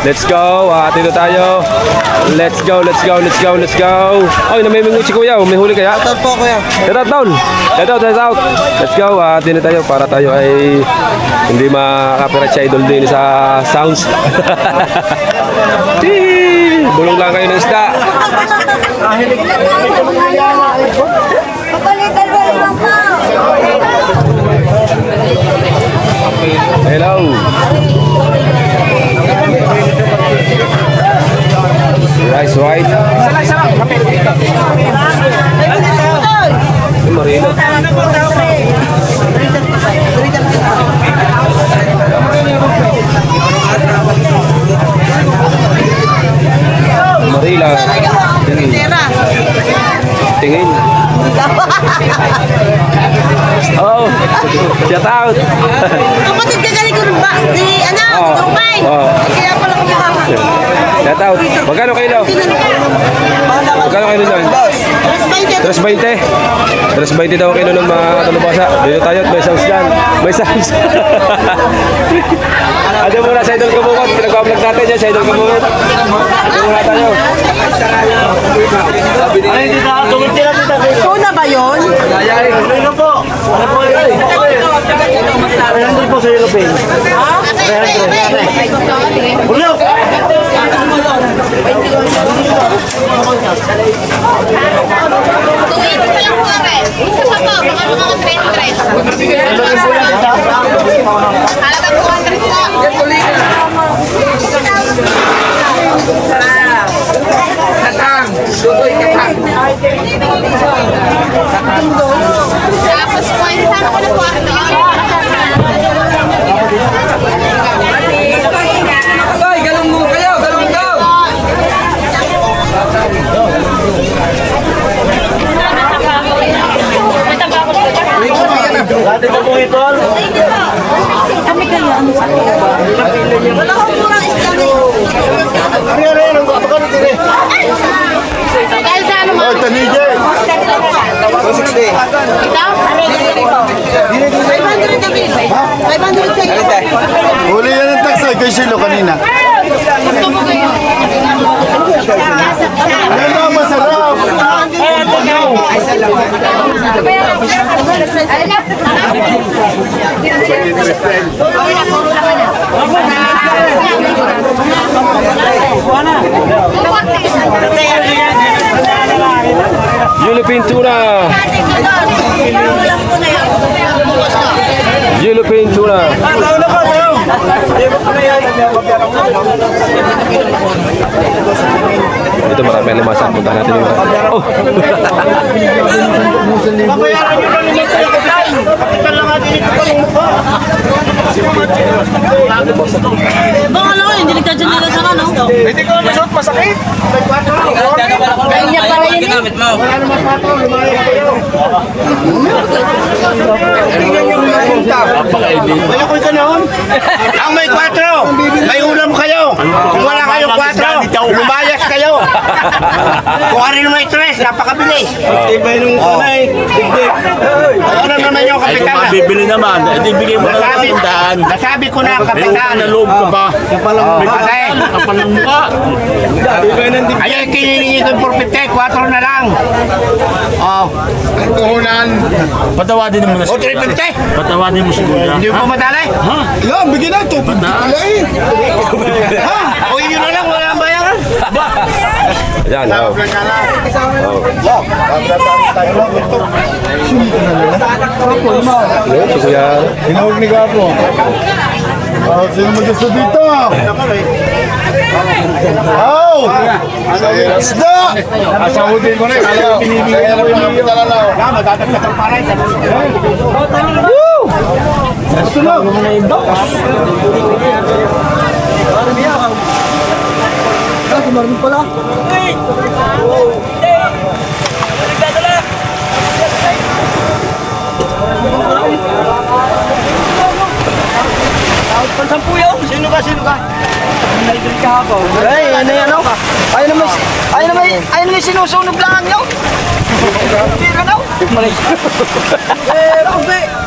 Let's go. Dito tayo. Let's go. Ay, namimingot si Kuya. May huli kaya? Ito po, kuya. Shout out down. Shout out. Let's go. Dito tayo para tayo ay hindi makaka-copyright si Idol din sa sounds. Bulong lang kayo ng isda. Kapalitan mo naman pa. Hello. Rice white. Marino. Marila. Tingin. Oh, shout out. Kapatid ka galing ko ba? Di ano? Rupay. Kaya pala ko mukha. Shout out. Magkano kilo? Magkano kilo doon? 320. 320 daw kilo ng mga talubasa. Dito tayo at may sounds dyan. May sounds. Ano muna sa Idol Kabukot? Pinag-vlog natin yan sa Idol Kabukot. Ano muna tayo? Ay, hindi na. Tumitira dito. Tuna ba yun? Ano po? Ano po yun? 300 po sa Europay. Ha? 300. Ulo! Tuwid pa lang po kami. Isa pa po, mga 300. Halaga 200 po. Katang. Tutoy katang. Tapos po, saan ko na po Ay, galong mo kayo. Galong daw. Wala akong murang isda na yun. Kaya sa ano mo? Oh, tanijay. Ikaw? 500 kami. 500 sa iyo. Huli yan ang taksay kay Silo kanina. Gusto mo kayo? Yan ang masarap. Yellow Pintura. Yellow Pintura. Ito marami ang limasan. Punta natin yung... Oh! Babayaran nyo na limang kapital. Kapital lang natin ito pa ng mukha. Baka lang hindi nagkadyan nila sa ano. Hindi ko masot, masakit. Kanya pala yun. Ginamit mo. Wala naman pato, lumayas kayo. Tingnan nyo may ako'y ganoon. Ang may 4, may ulam kayo. Kung wala kayong 4, lumayas kayo. Kung ano may 3, napakabilis. Iba yung tunay. Ano naman yung kapitan? Mabibili naman, hindi bigay mo na ng tindahan. Nasabi ko na kapitan. Naloob ka ba? May patay. Kapal ng mukha. Ayaw kinilingi ko yung 4 na lang. Oh. Puhunan. Patawadin mo na O, siguro. 350. Patawadin mo siguro. Hindi mo madali? Yan, bigyan na ito. Ha? O, yun na lang, wala ang bayaran. Ayan, oh. Hello, si Kuya. Tinawag ni Gapo. Sino mo gusto dito? Oh! Isda! Asahudin mo rin. Pinibigyan mo yung kapital alaw. Madadagdag ang paray. Gusto na. Sino ka? Ay, ano yan o? Ayun naman sinusunog lang nyo. Hindi ka daw. Pugi.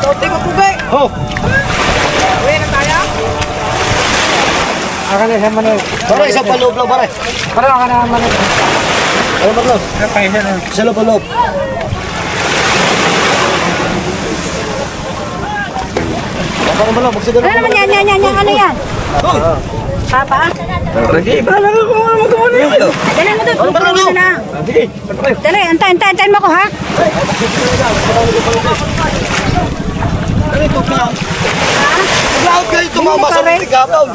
Tote ko pugi. Oh. Uwi na tayo. Akan na siya manoy. Para isang paloob lang pare. Para ka na manoy. Ano ba loob? Sa loob. Ano naman yan? Ano yan? Papa? Hindi, bahala ka kung ano magawa niyo. Dali mo doon. Pupunta mo na. Dali, antayin mo ko ha. Lahat kayo tumama sa Gabaw.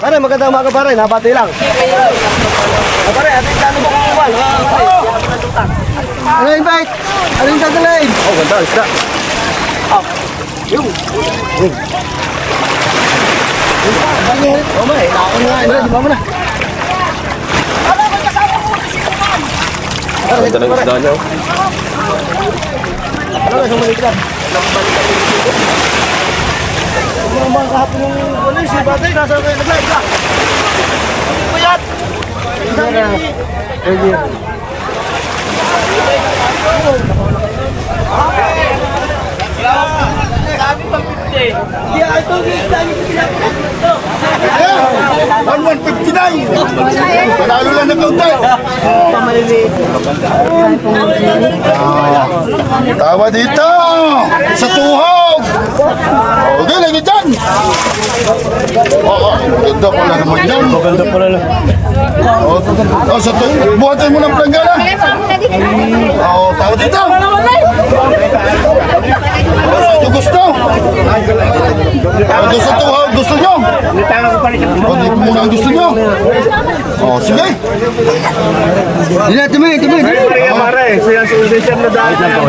Pare, magandang umaga pare, nabati lang. Pare, ating kano mo kukuha? Ano invite? Ano yung dadalhin? Oh, ganda, isda. Yung. Oh, may, naon nga. Di ba mo na? Ganda ng isda niya. Ano, sumalik lang. Ano bang kahapon yung walis, si Batay, nasa nag-live ka. Puyat! Sabi pang 50. Yeah, ito yung dami ko pinapakita. 159. Panalo lang na kaunti. Tawa dito. Sa tuhog. Okay, lagi dyan. Oo, maganda pala naman dyan. Maganda pala lang. Oh, sa tuhog. Buhatin mo ng planggana. Oo, tawa dito. Ito gusto. Ito sa tuhog. Gusto nyo. Ito muna ang gusto nyo. Oh, sige. Tumay.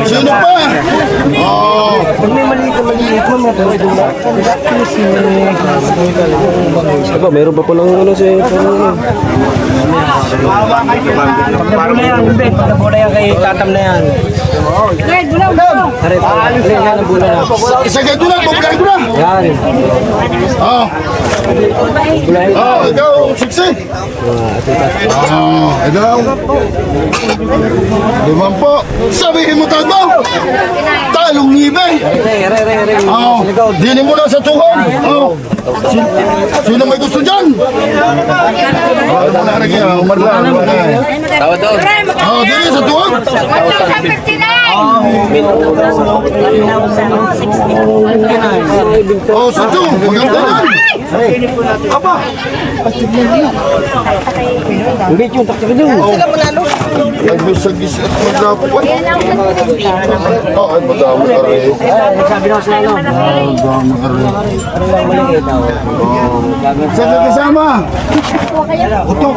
Sino pa? Oh. Pag may maliit mo, Aba, meron pa palang ano si... Pag na yan, hindi. Pag nabula yan kay tatam na yan. Yan ang bula na. Isagay ko na, bubulay ko na. Yan. Oh. Oh, ikaw, siksi. Oh, ikaw. Limang po. Sabihin mo tayo mo. Talong nibe. Oh, dinin mo na sa tuhod. Oh. Sino may gusto dyan? Oh, wala rin yan. Umarla. Tawad doon. Oh, dinin sa tuhod. Oh, sa tuhod. Maganda yan. Aba. Hindi yung taksa ko dun. Nagbisagis at magdapat. Oh, ay madami ka rin. Sabi na sa ano. Madami ka rin. Saan ka kasama? Utok.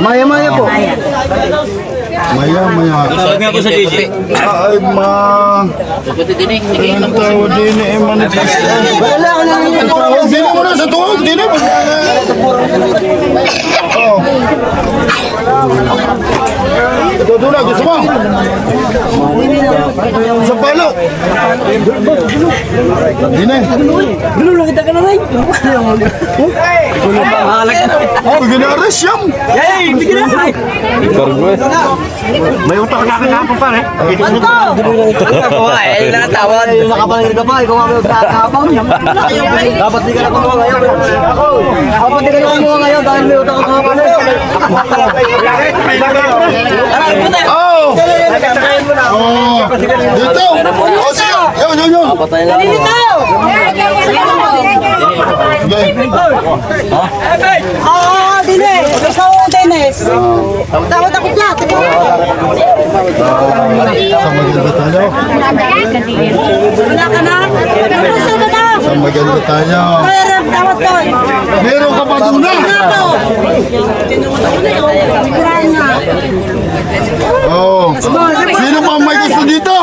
Maya-maya po. Maya. Sabi ako sa DJ. Ay, ma. Pwede din eh. Ang tawad din eh, manifest. Ang tawad din mo na sa tuhod. Din eh. Oh. Ito doon na, gusto mo? Sa palo. Din eh. Gulong kita ka na rin. Oh, ginares yan. Yay! Bigyan na! May utak na akin ako pare. Ay, nakatawad. Nakapangin ka pa. Ikaw nga may kakapang. Dapat di ka na kumuha ngayon. Dapat di ka na kumuha ngayon dahil may utak ka pa. Oh! Oh! Dito! Oh, siya! Yun! Oo, Dine. Ikaw, Dennis. Tawad ako flat. Sa maganda tayo. Wala ka na? Gusto mo na? Sa maganda tayo. Meron, tawad ko. Meron ka pa doon na! Sigurahin na. Oh! Sino pa ang may gusto dito?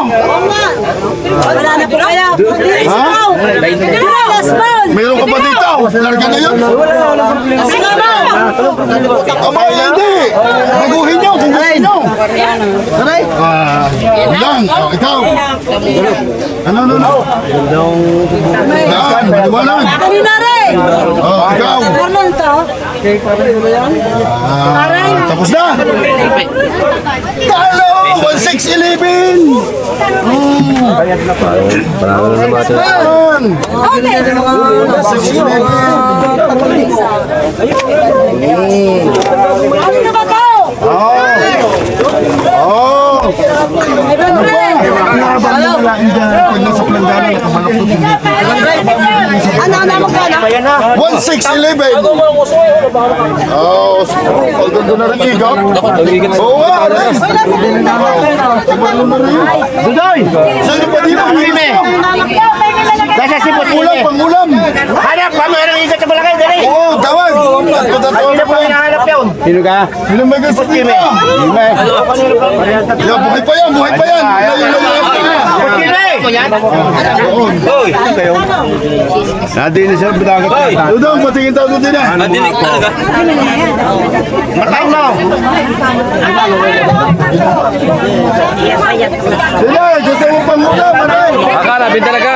Wala na po kaya. Ha? Yes, Paul. Meron ka pa dito? Larga na yun? Sige, Paul. Aba, hindi! Baguhin nyo kung gusto nyo! Lang! Oh, ikaw! Ano? Yan! Maliwanag! Kanina rin. Oh, ikaw! Vernon to. Tapos na! Talo! 1611! Yan! Okay. 1611! Ano na ba to? Oh! Ano ba? Nakabang mo wala dyan. Pag nasa planggana, nakamalakot yung dito. Ano magkano? 1611! Oh, ang ganda na rin igap. Oo nga, rin. Dudoy! Sino pa dito? Nasa sipot Pangulam, pangulam. Hanap pa mo yung ikat sa balakay dali. Oo, tawag. Hindi na po hinahanap yun. Sino may gusto dito? Yan, buhay pa yan, buhay pa yan. Nadini siya bidagat. Dudong, patingin tayo doon din ah. Madinig talaga. Matay mo. Sila, gusto mo pangulam. Akala, bin talaga.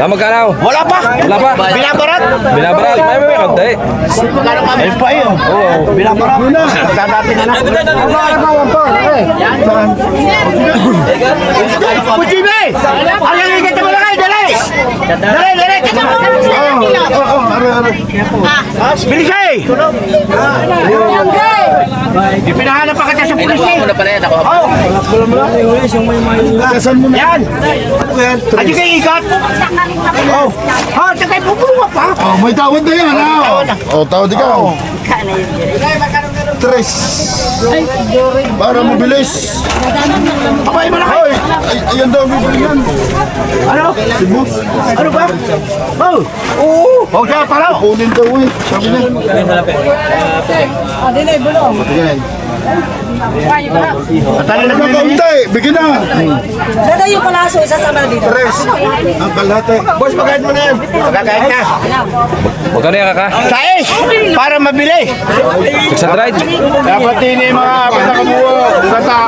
Magkano? Wala pa. Wala pa. Binabarat. Binabaral. May konti. Ayun pa yun. Oo. Binabarat. Dadating na na. Puchime! Ang yung ikat sa balakay dali. Dali. Bilis eh! Ipinahanap pa kita sa pulis eh! Una pala yan ako. Kasan mo na. Yan! Adi kayo ikat! Oh! Ha! Takay pupulungan pa! Oh, may tawad na yan ah. Oh, tawad ikaw. Tres. Para mabilis. Abay mo na kayo! Ay, ayan daw bibili yan. Ano? Si boss. Ano ba? Oh! Oo! Huwag siya pala! Kunin daw eh. Sabi na. Patingin. Ano ba kaunti? Bigyan na. Dada yung palaso, isa sa dito. Tres. Ang kalahati. Boss, magkait mo na yan. Magkakait na. Magkano yan kaka? Sais! Para mabili. 600. Dapat din yung mga pinakabuo. Gata.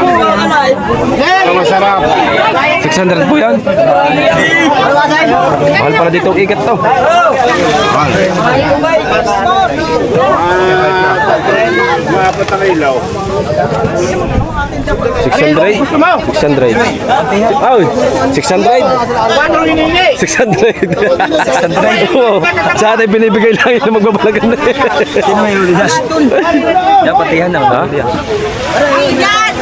Ang masarap. 600 po yan. Mahal pala dito ang ikat to. Mapat ang ilaw. 600. 600. Oh, 600. 600. 600. Oo. Sa atin binibigay lang yung magbabalagan na. Sino may ulidas? Yan, patihan na. Ha? Yan!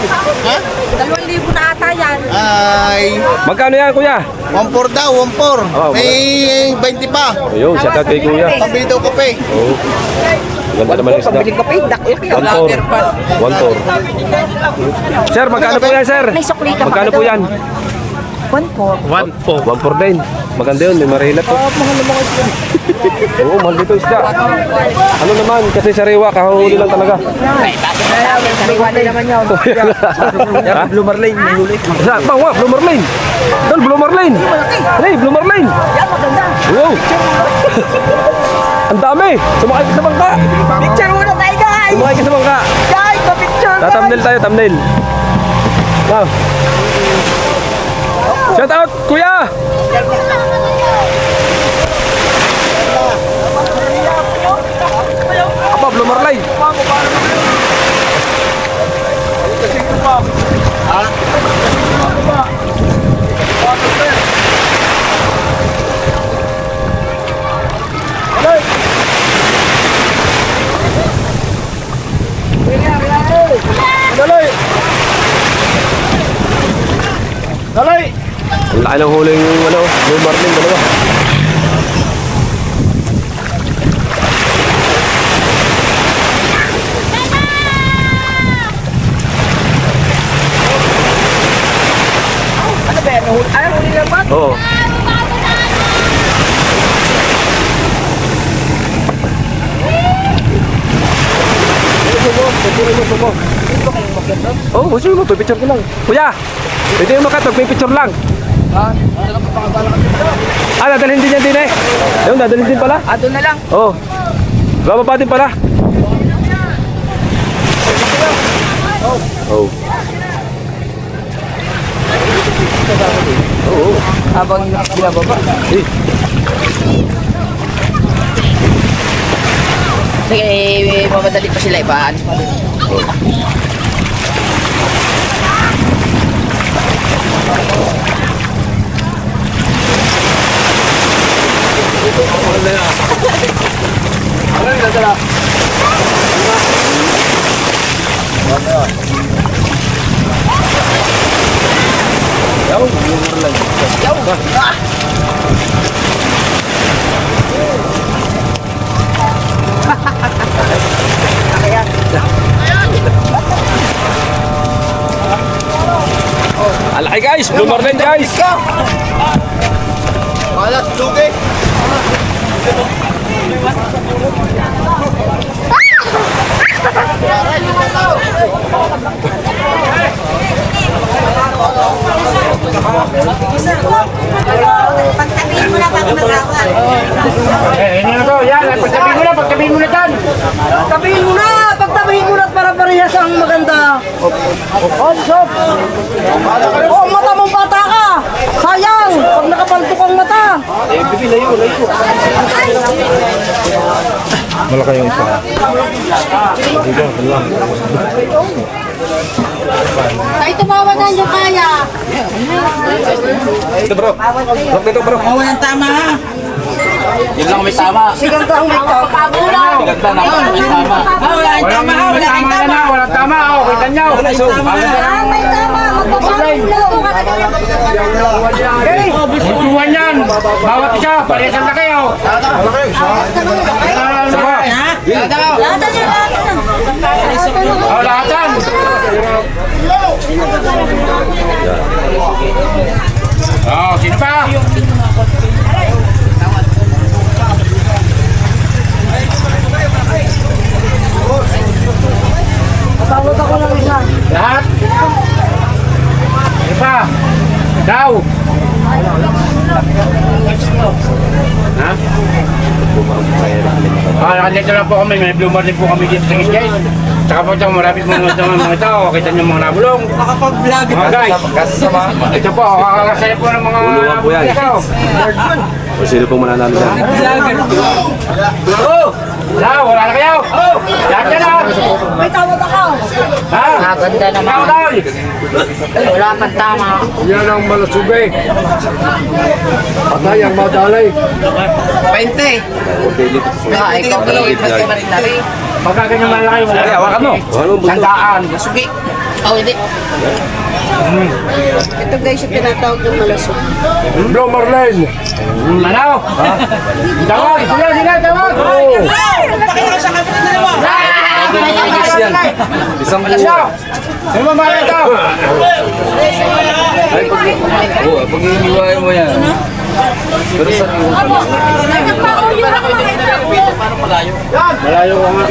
2,000 na ata yan. Ay, Magkano yan, kuya? 1-4 daw, 1-4. Oh, May 20 pa. Ayun, shout out kay kuya. Pabili daw kape. Oo. Ganda naman yung isda. 1-4. 1-4. Sir, magkano po yan, sir? May sukli ka pa. Magkano po yan? 1-4. 1-4 din. Maganda yun, may marilat po. Oo, mahal dito isda. Ano naman, kasi sariwa, kahuli lang talaga. Ha? Bloomer Lane, may huli. Saan? Bawa, Bloomer Lane. Doon, Bloomer Lane. Hey, Bloomer Lane. Wow. Ang dami. Sumakay ka sa bangka. Picture muna tayo, guys! Sumakay ka sa bangka. Guys, pa-picture! Thumbnail tayo, thumbnail. Wow. Shout out, kuya! Apa, Bloomer Lane. Ang laki ng huling ano, Bloomer Lane, dalawa. Oo. Oh, gusto mo, pipicture ko lang. Kuya, pwede yung makatag, pipicture lang. Ah, dadalhin din yan din eh. Ayun, dadalhin din pala. Ah, doon na lang. Oo. Bababa din pala. Oh. Oo. Habang binababa. Eh, Sige, mamadali pa sila, ipaalis pa din. alaki guys, Bloomer Lane guys. Malas, lugi. Pagtabihin mo na pag magawan. Pagtabihin mo na dyan. Tabihin mo na! Pagtabihin mo na para parehas ang maganda. Hop. Oh, mata mong bata ka! Sayang! Pag nakapantok ang mata! Malaki yung isa. Ay, tumawa na yung kaya! Ito bro. Bro, ito bro. Walang tama ha! Yun lang may tama. Sigang ka ang may tama! Ganda na may tama. Walang tama ha! Walang tama! Walang tama. Kita nyo. May tama! Magpapagulo! Butuan yan. Bawat isa. Paresan na kayo. Lata siya! Oh, lahatan. Oh, sino pa? Takot ako dito lang po kami, may bloomer din po kami dito sa Gitgay. Tsaka po ito, marami po mga tao, kita niyo mga nabulong. Nakapag-vlog. Mga guys, ito po, kakakasaya po ng mga Ulungan po yan. tao. O sino pong mananalo dyan? Wala na kayo! Yan ka na! May tawag ako. Ha? Maganda naman. Tawag! Wala pang tama. Yan ang malasube. Patay ang madalay. 20. Ikaw i-pagkamalari. Pagka ganyan malaki, wala. Kaya, hawakan mo. Sandaan. Sugi. Oh, hindi. Ito guys, yung tinatawag ng malasog. Bloomer Lane. Ano? Tawag! Sila, tawag! Pakita sa kami ng dalawa. Isang Alasyo! Sino ba mahal ito? pag iniwain mo yan. Pero sa Malayo ko nga.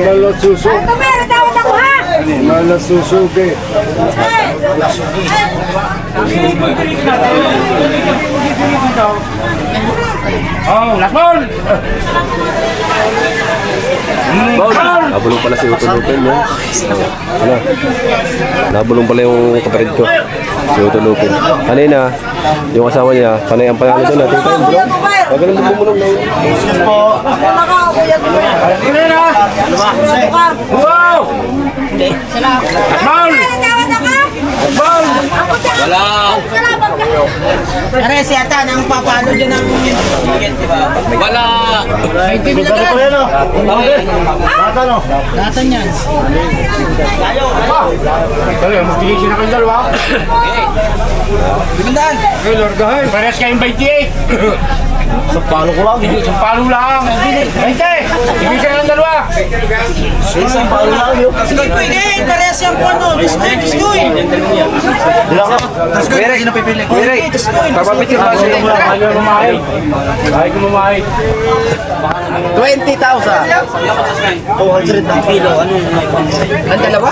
Malasuso. Ito meron tawag ako ha. Malasusuke. Oh, lakbol! Nabulong pala si Utol Lupin, no? Ano? Nabulong pala yung kapatid ko. Si Utol Lupin. Kanina, yung asawa niya, panay ang panalo doon natin tayo, bro. Magaling din bumulong na yun. Wala ka, kuya. Sino na? Wow! Lakbol! Tawag ako. Lakbol! wala. Pare, si Ata nang papalo dyan ng... Wala. Latan yan. Dali, magtigil sila kayong dalawa. Okay, Lord Gahay. Pares kayong 28. Sampalo ko lang. Sampalo lang. 20. Ibig siya ng dalawa. Sampalo lang yun. Sige, parehas yung ano. Diskoy. Kuya, sino pipili? Kuya, papapicture ba siya? Ayaw mamahit. Ayaw ko mamahit. 20,000. 200 ang kilo. Anong may pang... Ang dalawa?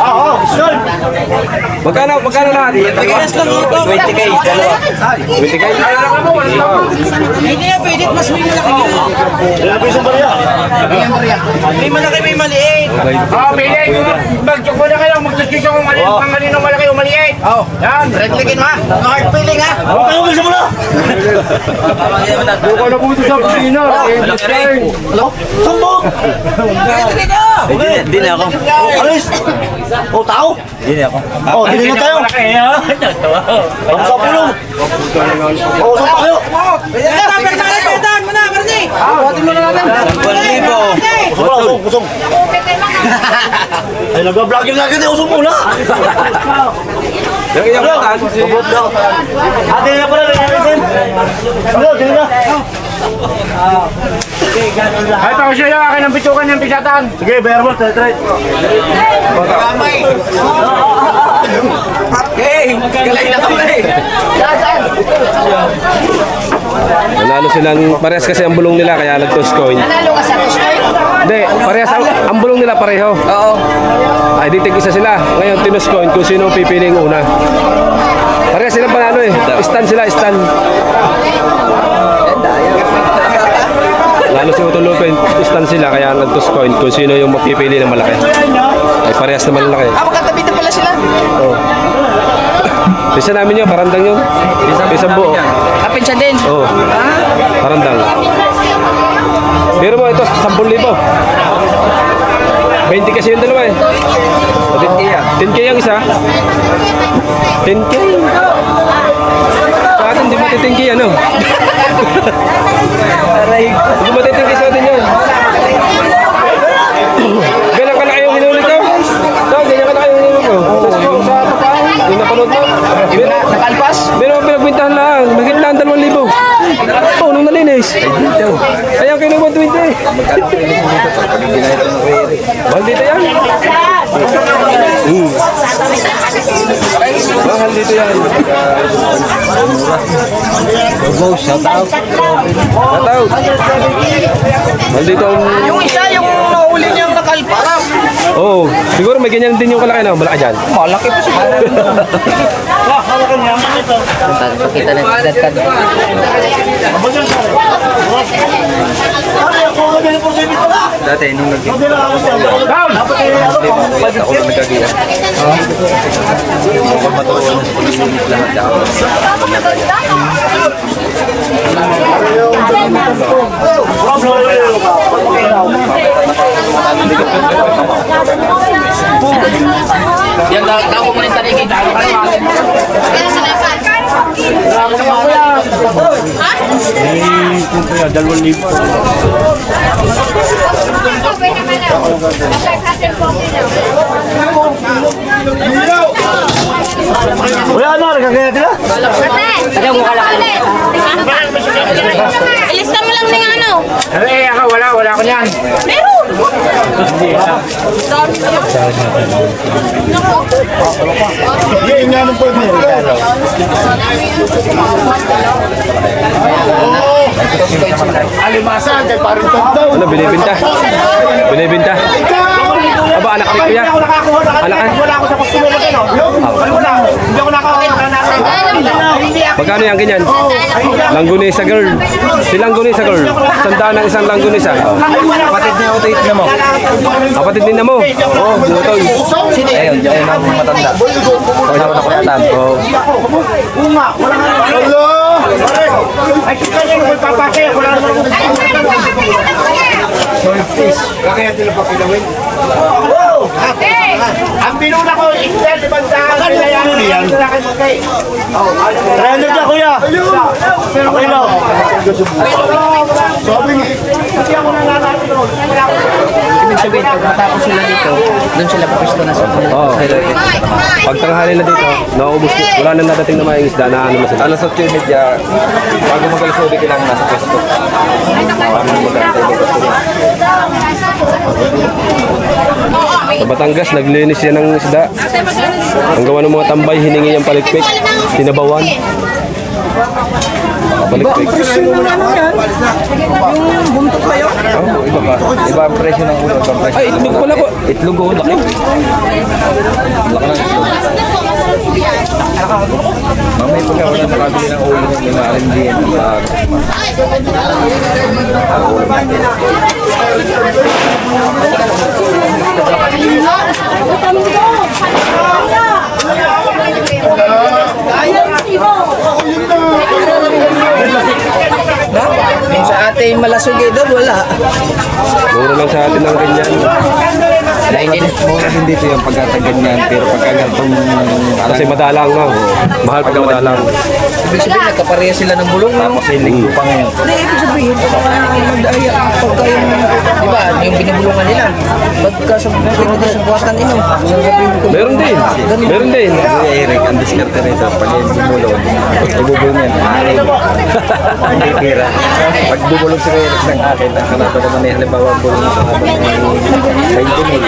Oo, sure. Magkano lahat? Pagkinas lang ito. 20K, dalawa. 20K? Hindi na pwede. Mas may malaki yun. May malaki, may maliit. Oh, pili. Mag-check mo na kayo. Mag-check kung kanino malaki o maliit. Oh. Yan. Red ligin ha. Hard feeling ha. Huwag kayo gusto mo na. Buka na pumunta sa kusina. Sumbog! Hindi na ako. Alis! O, tao? Hindi na ako. O, hindi na tayo. Ang sa pulong. O, saan tayo? Pagkakalitan mo na, Bernie! Buhatin mo na natin. 10,000. Kusong. Ay, nag-vlogging na agad. Usong muna. Yung iyang katan. Ate na pala. Ano, dito na. Ay, pa ko siya yung akin ang bitukan niyang pisatan. Sige, bayar mo. Try. Galay na kami. Nanalo silang, parehas kasi ang bulong nila kaya nag-toss coin. Nanalo ka sa Tuskoy? Hindi, parehas ang bulong nila pareho. Oo. Ay, di tig-isa sila. Ngayon, tinus coin kung sino ang pipiling una. Parehas silang panalo eh. Stand sila, stand. Lalo si Utol Lupin, stand sila kaya nag-toss coin kung sino yung mapipili ng malaki. Ay, parehas na malaki. Magkatabi na pala sila. Oo. Bisa namin yun, parandang yun. Isang buo. Kapin siya din. Oo. Parandang. Pero mo, ito, 10,000. 20 kasi yung dalawa eh. 10K ang isa. 10K. Sa atin, di mo 10K ano? Di mo 10K sa atin yun. Ganyan ka na kayong hinulit ko? Ganyan ka na kayong hinulit ko? Sa papahan? Yung napanood mo? Nakalpas? Meron pinagbintahan lang. Magiging lang 2,000. Oo, nung nalinis. Ayan kayo ng 120. Mahal dito yan. Mahal dito yan. Shout out. Mahal dito ang... Yung isa, yung nahuli niyang nakalpas. Oo, siguro may ganyan din yung kalaki na. Malaki dyan. Malaki pa siya. Pakita na yung dead card. Dati, nung nag-sleep ako na nagkagiya. Matuwa na sa pag-iinit lahat ako. Yan daw ko muna tayo kita. Wala na, nagkakaya ka na? Ilista mo lang ng ano. Ako, wala ko niyan. Meron! Yan nga nung pwede. Oo. Alimasan kay parang daw. Ano, binibinta? Binibinta? Aba, anak ni kuya? Anak ka? Wala ako sa customer na gano'n. Wala. Hindi ako Magkano yan ganyan? Langgunisa girl. Si Langgunisa girl. Sandaan ng isang Langgunisa. Kapatid niya ulit na mo. Kapatid din na mo. Oo, butoy. Ayun, ayun ang matanda. Kasama na ko yata. Oo. Hello. Ay, kasi magpapakaya. Wala naman ako. Kaya din pa pilawin. Ang binuna ko, extend, ibang-dahan. Kailangan yan. Trailer na, kuya. Okay lang. Sabi nga. Kasi ako nananati doon. Ibig sabihin, pag matapos sila dito, doon sila papisto na sa Oo. Pag tanghali na dito, nauubos ko. Wala na nadating na maing isda na ano na sila. alas 8:30, bago mag-alas 9 kailangan nasa pwesto. Sa Batangas, naglinis yan ng isda. Ang gawa ng mga tambay, hiningi yung palikpik. Tinabawan. Palikpik. Oh, iba ba? Iba ang presyo ng ulo. Ay, itlog pala ko. Itlog o, laki. Laki ng itlog. Mamay pagka wala nakabili ng ulo ng mga R&D yan. Yung sa ating malasugay doon, wala. Mura lang sa atin ang ganyan. Mura din dito yung pagkataganyan, pero pagka ganitong Kasi madalang na. Mahal pag madalang. ibig sabihin, nagkapareha sila ng bulong. Tapos yung linggo pa ngayon. Hindi, ibig sabihin, magdaya pagka Diba, yung binibulungan nila. pagka sa buwatan ino. Sasabihin ko, Meron din. Meron din. Kuya Eric, ang diskarte rito, pag yung bumulong, ibubulong yan. Hindi tira. Pag bumulong si Kuya Eric ng akin, ang kanato naman ay halimbawa bulong ito habang 20 mil.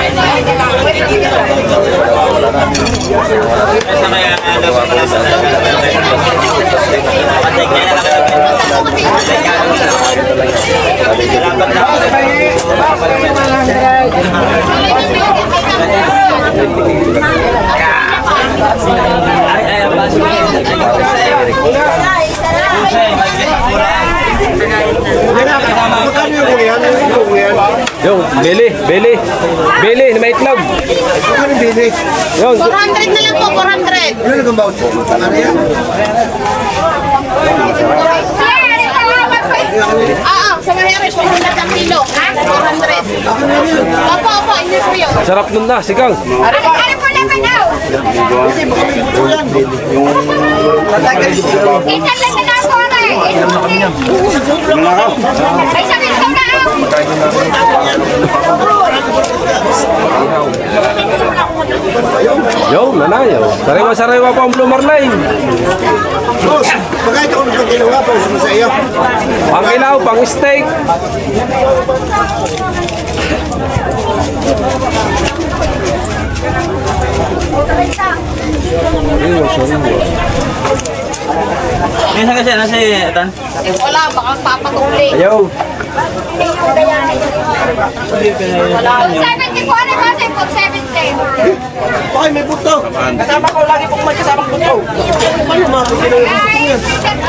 Magkano yung kuya? Yung, beli, beli. Beli, na may itlog. Magkano yung bili? Yung, 400 na lang po, 400. Ano naging voucher? Ano yan? Sa Maheres, 400 ang kilo. Ha? 400. Opo, hindi po yun. sarap nun na, sigang. Ano po naman daw? Isan lang na ako na eh. Ay, sabihin ko na. Yung, nanayaw. Sariwa-sariwa pa ang Blue Marlin. Boss, magkano ito kung nagkakinawa pa sa iyo? Pang ilaw, pang steak. Wala, baka papatuli. Ayaw. Wala. 70 po, ano ba? Ay, may buto. Kasama ko lagi pong may kasamang buto. Ano mga buto?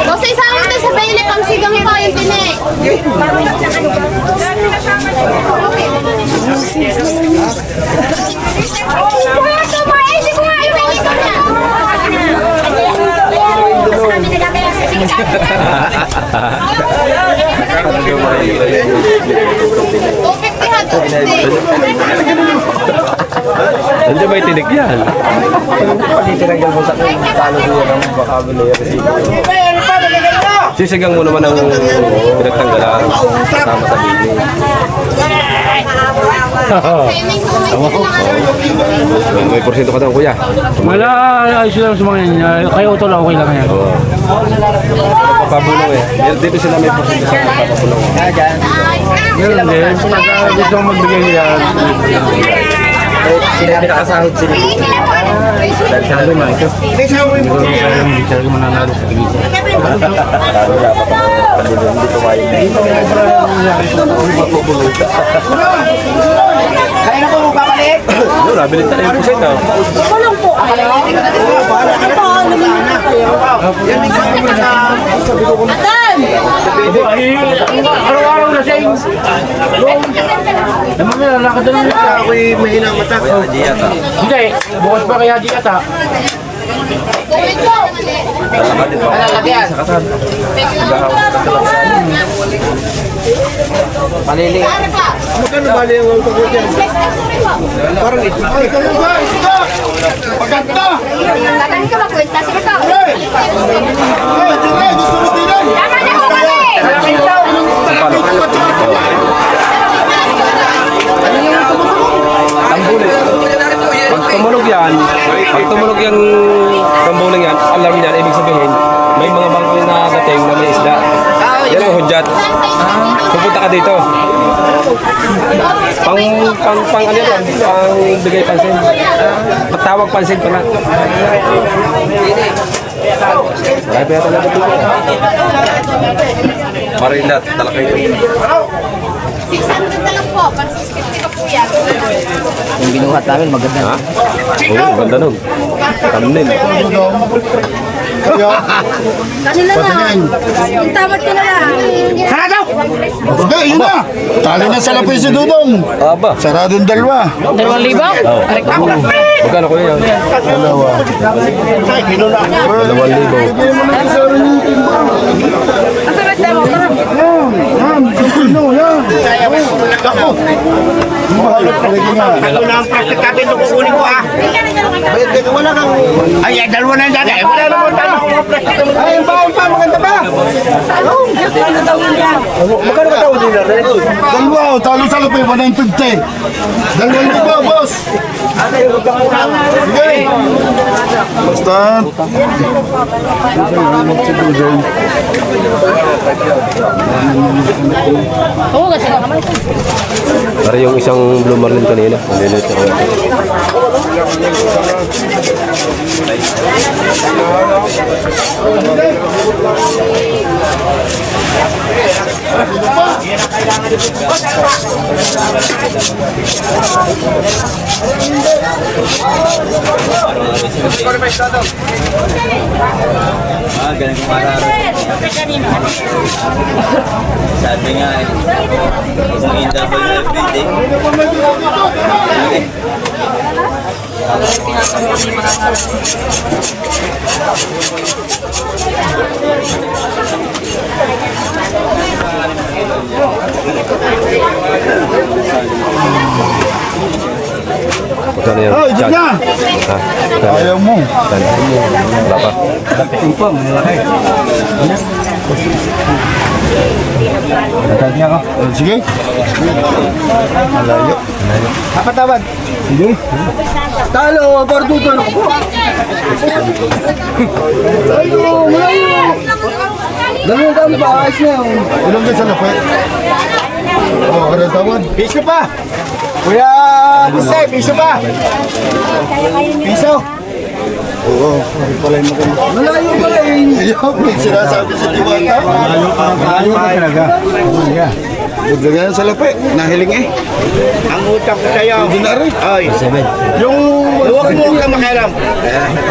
Kasi isama tayo sa bailip ang sigang ko yung tinik. Nandiyan ba yung tinik yan? Tinanggal mo sa talo niya ng vocabulary. Sisigang mo naman ang pinagtanggalan kasama sa bili. May porsyento ka daw, kuya. Wala, ayos lang sa mga yan. Kayo ito lang, okay lang yan. Papabulong eh. Dito sila may porsyento sa papabulong. Meron din. Gusto kong magbigay nila. Sinabi nakasahod sila. Dahil sa luma ito. Hindi talaga mananalo sa tingin. Talo dapat ang hindi kumain na ito. Kaya na po magpapalik. Yun, nabilit na yung porsyento. Walang po. Yan, minsan ko na sa... Atan! Araw-araw na siya yung... Naman nila, lakad na nila. Ako'y mahina ang mata. Hindi, bukas pa kaya di ata. Lalakad din pa ako sa kasal. Nagahawak ka talaga. Palili. Magkano bali ang auto ko dyan? Parang ito. Ay, kayo ba? Ito! Pagkanta! Lagan ko magkwenta. Sige to. Hey, sige, gusto mo din yan? Tama na ko kami. Pag tumunog yung tambuling yan, alarm yan, ibig sabihin, may mga bangko na dating na may isda. Yan ang hudyat. Pupunta ka dito. Pang ano yan, pang bigay pansin. Patawag pansin pala. Marami pa yata na dito. Marinda, talakay ko. 600 na lang po. Pansis 50 pa po yan. Yung binuhat namin, maganda. Ha? Oo, ganda nun. Thumbnail. Kanila na. Yung tamat ka na lang. Sarado! Hindi, yun na. Talo na sa lapis si Dudong. Aba. Saradong dalawa. 2,000? Magkano ko yan? Dalawa. 2,000. Ako. Mahalap talaga nga. Ito na ang plastic natin. Ito kukunin ko ah. Wala kang... Ay, dalawa na yan. Wala naman tayo. Ay, pa. Maganda ba? Magkano ka tawag din na? Dalawa, talo sa lapis, 150. 2,000, boss. Sige. Basta. Oo, kasi naman. Para yung isang Blue Marlin kanina. Nalilit ako. Ganun kung mararap. Sabi nga eh, kung hindi ba yung everyday. Magkano yan? Oh, dyan na. Ha? Ayaw mo. Wala pa. Sige. Malayo. Kapatawad. Sige. Talo, barduto na ko. Dalawang dami ba? Ayos na yun. Ilang din sa lapit? Oh, kada tawad. Piso pa. Kuya Buse, piso pa. Piso. Oo, pala yung maganda. Malayo pala eh. Ayaw, may sinasabi sa diwata. Malayo pa talaga. Budlagan sa lapi. Nahiling eh. Ang utang ko sa'yo. Hindi na rin. Ay, yung huwag mo ka makialam.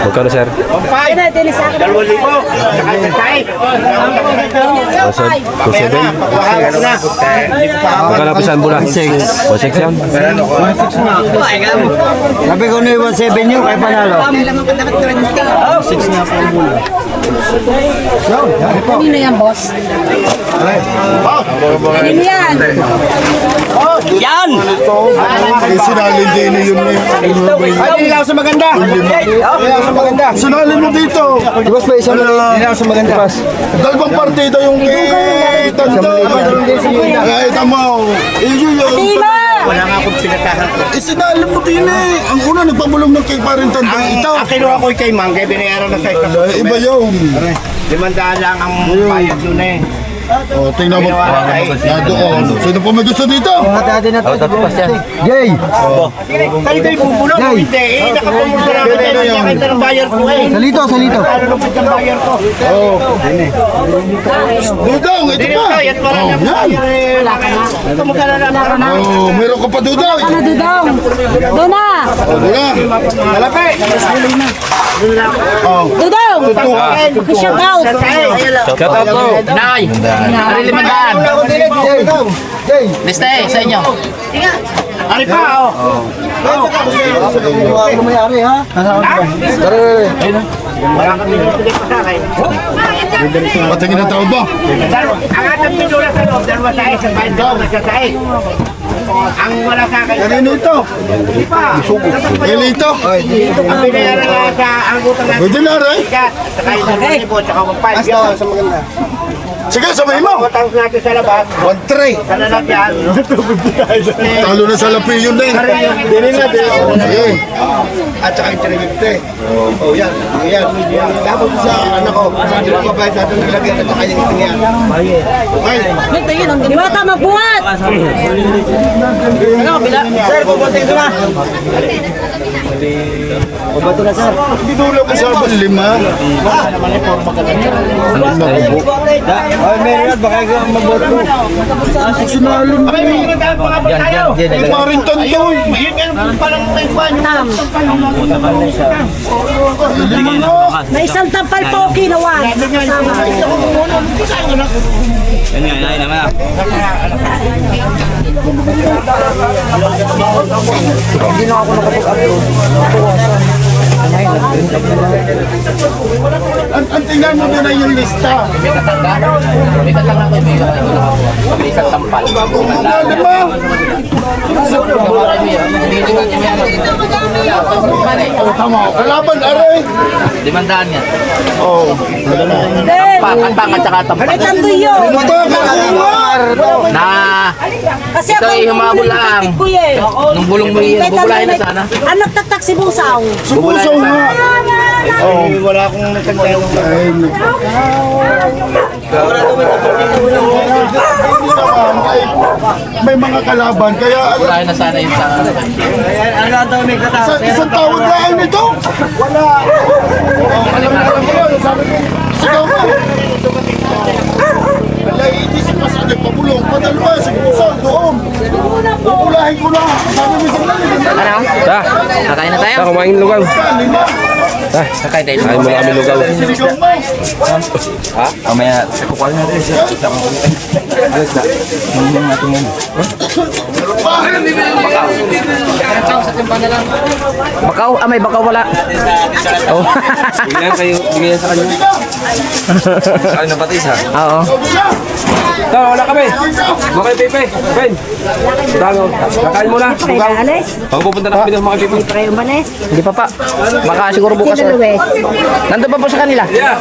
Magkano, sir? Pampay. 2,000. Saka sa tayo. Mamaya na, pagbahagas na. Magkano po sa ambulance? 1.6 yan. Sabi ko na 1.7 nyo, kaya panalo. Kanino yan, boss? Kanino yan? Yan! Ay, sinalin din yun eh. Ay, dinilaw sa maganda. Dinilaw sa maganda. Sinalin mo dito. Boss, pa isang Dinilaw sa maganda. Dalawang partida yung kay Tanda. Ay, tama. Yun. Wala nga akong pinatahan ko. Sinalin mo din eh. Ang una, nagpabulong ng kay parin Tanda. Ito. Ang kinuha ko kay Mang, kaya binayaran na sa isang Iba yun. 500 lang ang bayad yun eh. O, tingnan mo. Doon. Sino po may gusto dito? Jay! Tayo tayo bubulong o hindi eh. Nakapumulsa lang ako tayo. Nakakita ng bayar ko eh. Salito! Nakakita ng bayar ko. Dudong, ito pa. Bayad para Oh, niya yan. bayar eh. Ito magkalala para na. Oh, meron ka pa Dudong. Ano, Dudong? Doon na! O, doon. Malapi. Oh. Dudong! Shout out! Shout out po. Nay! Ari 500! Lista eh, sa inyo. Ari pa oh. May-ari, ha? Wala kang pinipili pa sa akin. Patingin ang tao ba? Ang atang pinula sa loob, dalawa sa isang bayad ko nagsasaik. Ang wala sa akin. Kanino ito? Hindi pa. Kailan ito? Ang binayaran na sa ang utang natin. Pwede na rin. Saka yung 2,000 tsaka 1,500 yun. Sige, sabihin mo. Utang natin sa labas. 1-3. Sa lalagyan. Talo na sa lapi yun din. Dili na, dili. Sige. At saka yung 350. Oh, yan. Yan. Dapat sa anak ko. Sabi ko kabayad natin nilagyan at saka yung itingyan. Okay. Diwata, magbuhat! Sir, pupunting ko na! Binulo ko sa 5. Ay, meron baka ikaw maboto. Sinalo mo. Abay, may tayo mga po tayo. Parin Tanda. Yun yan palang may kwan. May isang tampal po kilawan. Yan nga, yan naman. Ang tingnan mo din na yung lista. May katanga ko yung may isang tampal. Ano ba? Tama. Kalaban, aray. 500 yan. Oh. Kantang at saka tampal. May tandoy yun. Na Kasi ito ay humabol lang. Nung bulong mo yun, bubulahin na sana. Ang nagtatak si Busaw. Subusaw nga. Wala akong nagtagdalo. May mga kalaban, kaya Bubulahin na sana yun sa... Ano daw may isang tawag lang nito. Wala. Alam ko yun. Sabi ko, sigaw mo. Wala, hindi si Pasade pabulong. Padalwa, si Pusaw doon. Pupulahin ko na. Sabi mo sa Ano? Ta, Kakain na tayo? ta, kumain lugaw. lima. Ta, Kakain tayo. kain mo na kami lugaw. Sigaw mo. Ha? Mamaya, kukuha natin siya. Alas na. Mamaya natin yan. Bakaw? May bakaw wala. Oh. Bigyan kayo, bigyan sa kanya. Ay, napatis ha? Oo. Ta, wala kami. Mga Pepe, Ben. Tango, kakain mo na. Lugaw. Pag pupunta na kami ng mga Pepe. Hindi pa pa. Baka siguro bukas. Nandun pa po sa kanila. Yeah.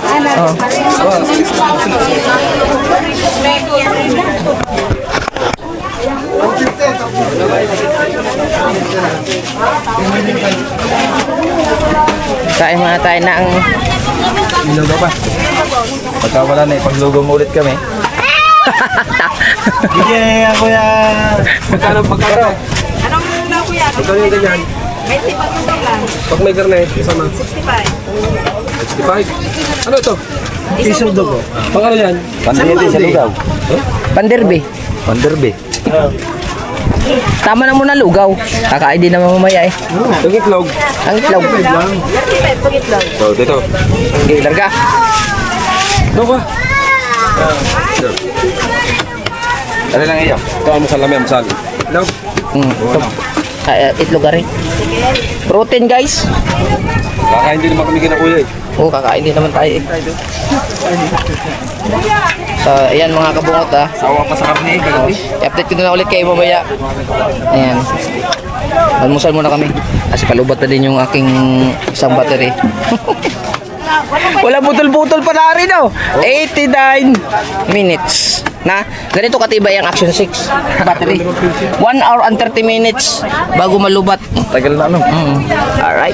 Kain muna tayo ng... Nilugaw pa. Pagka wala na, ipaglugaw mo ulit kami. Bigyan ako yan. Magkano? Magkano yung ganyan? Pag may garnet, kasama. 65. Ano ito? Isang dugo. Pang ano yan? Panderbe sa lugaw. Panderbe. Panderbe. Tama na muna lugaw. Kakain din naman mamaya eh. Yung itlog. Ang itlog. So, dito. Okay, larga. Ano ba? Ano lang iyo? Ito ang masal namin, masal. Itlog. Ito. Itlog ka rin. Protein guys. Kakain din naman kami kinakuya eh. Oo, kakain din naman tayo eh. So, ayan mga kabungot ah. Sawa pa sa karne. I-update ko na ulit kayo mamaya. Ayan. Almusal muna kami. Kasi palubat na din yung aking isang battery. Wala putol-putol pa na rin oh. 89 minutes. Na, ganito katibay ang Action 6 battery. 1 hour and 30 minutes bago malubat. Tagal na ano. Alright.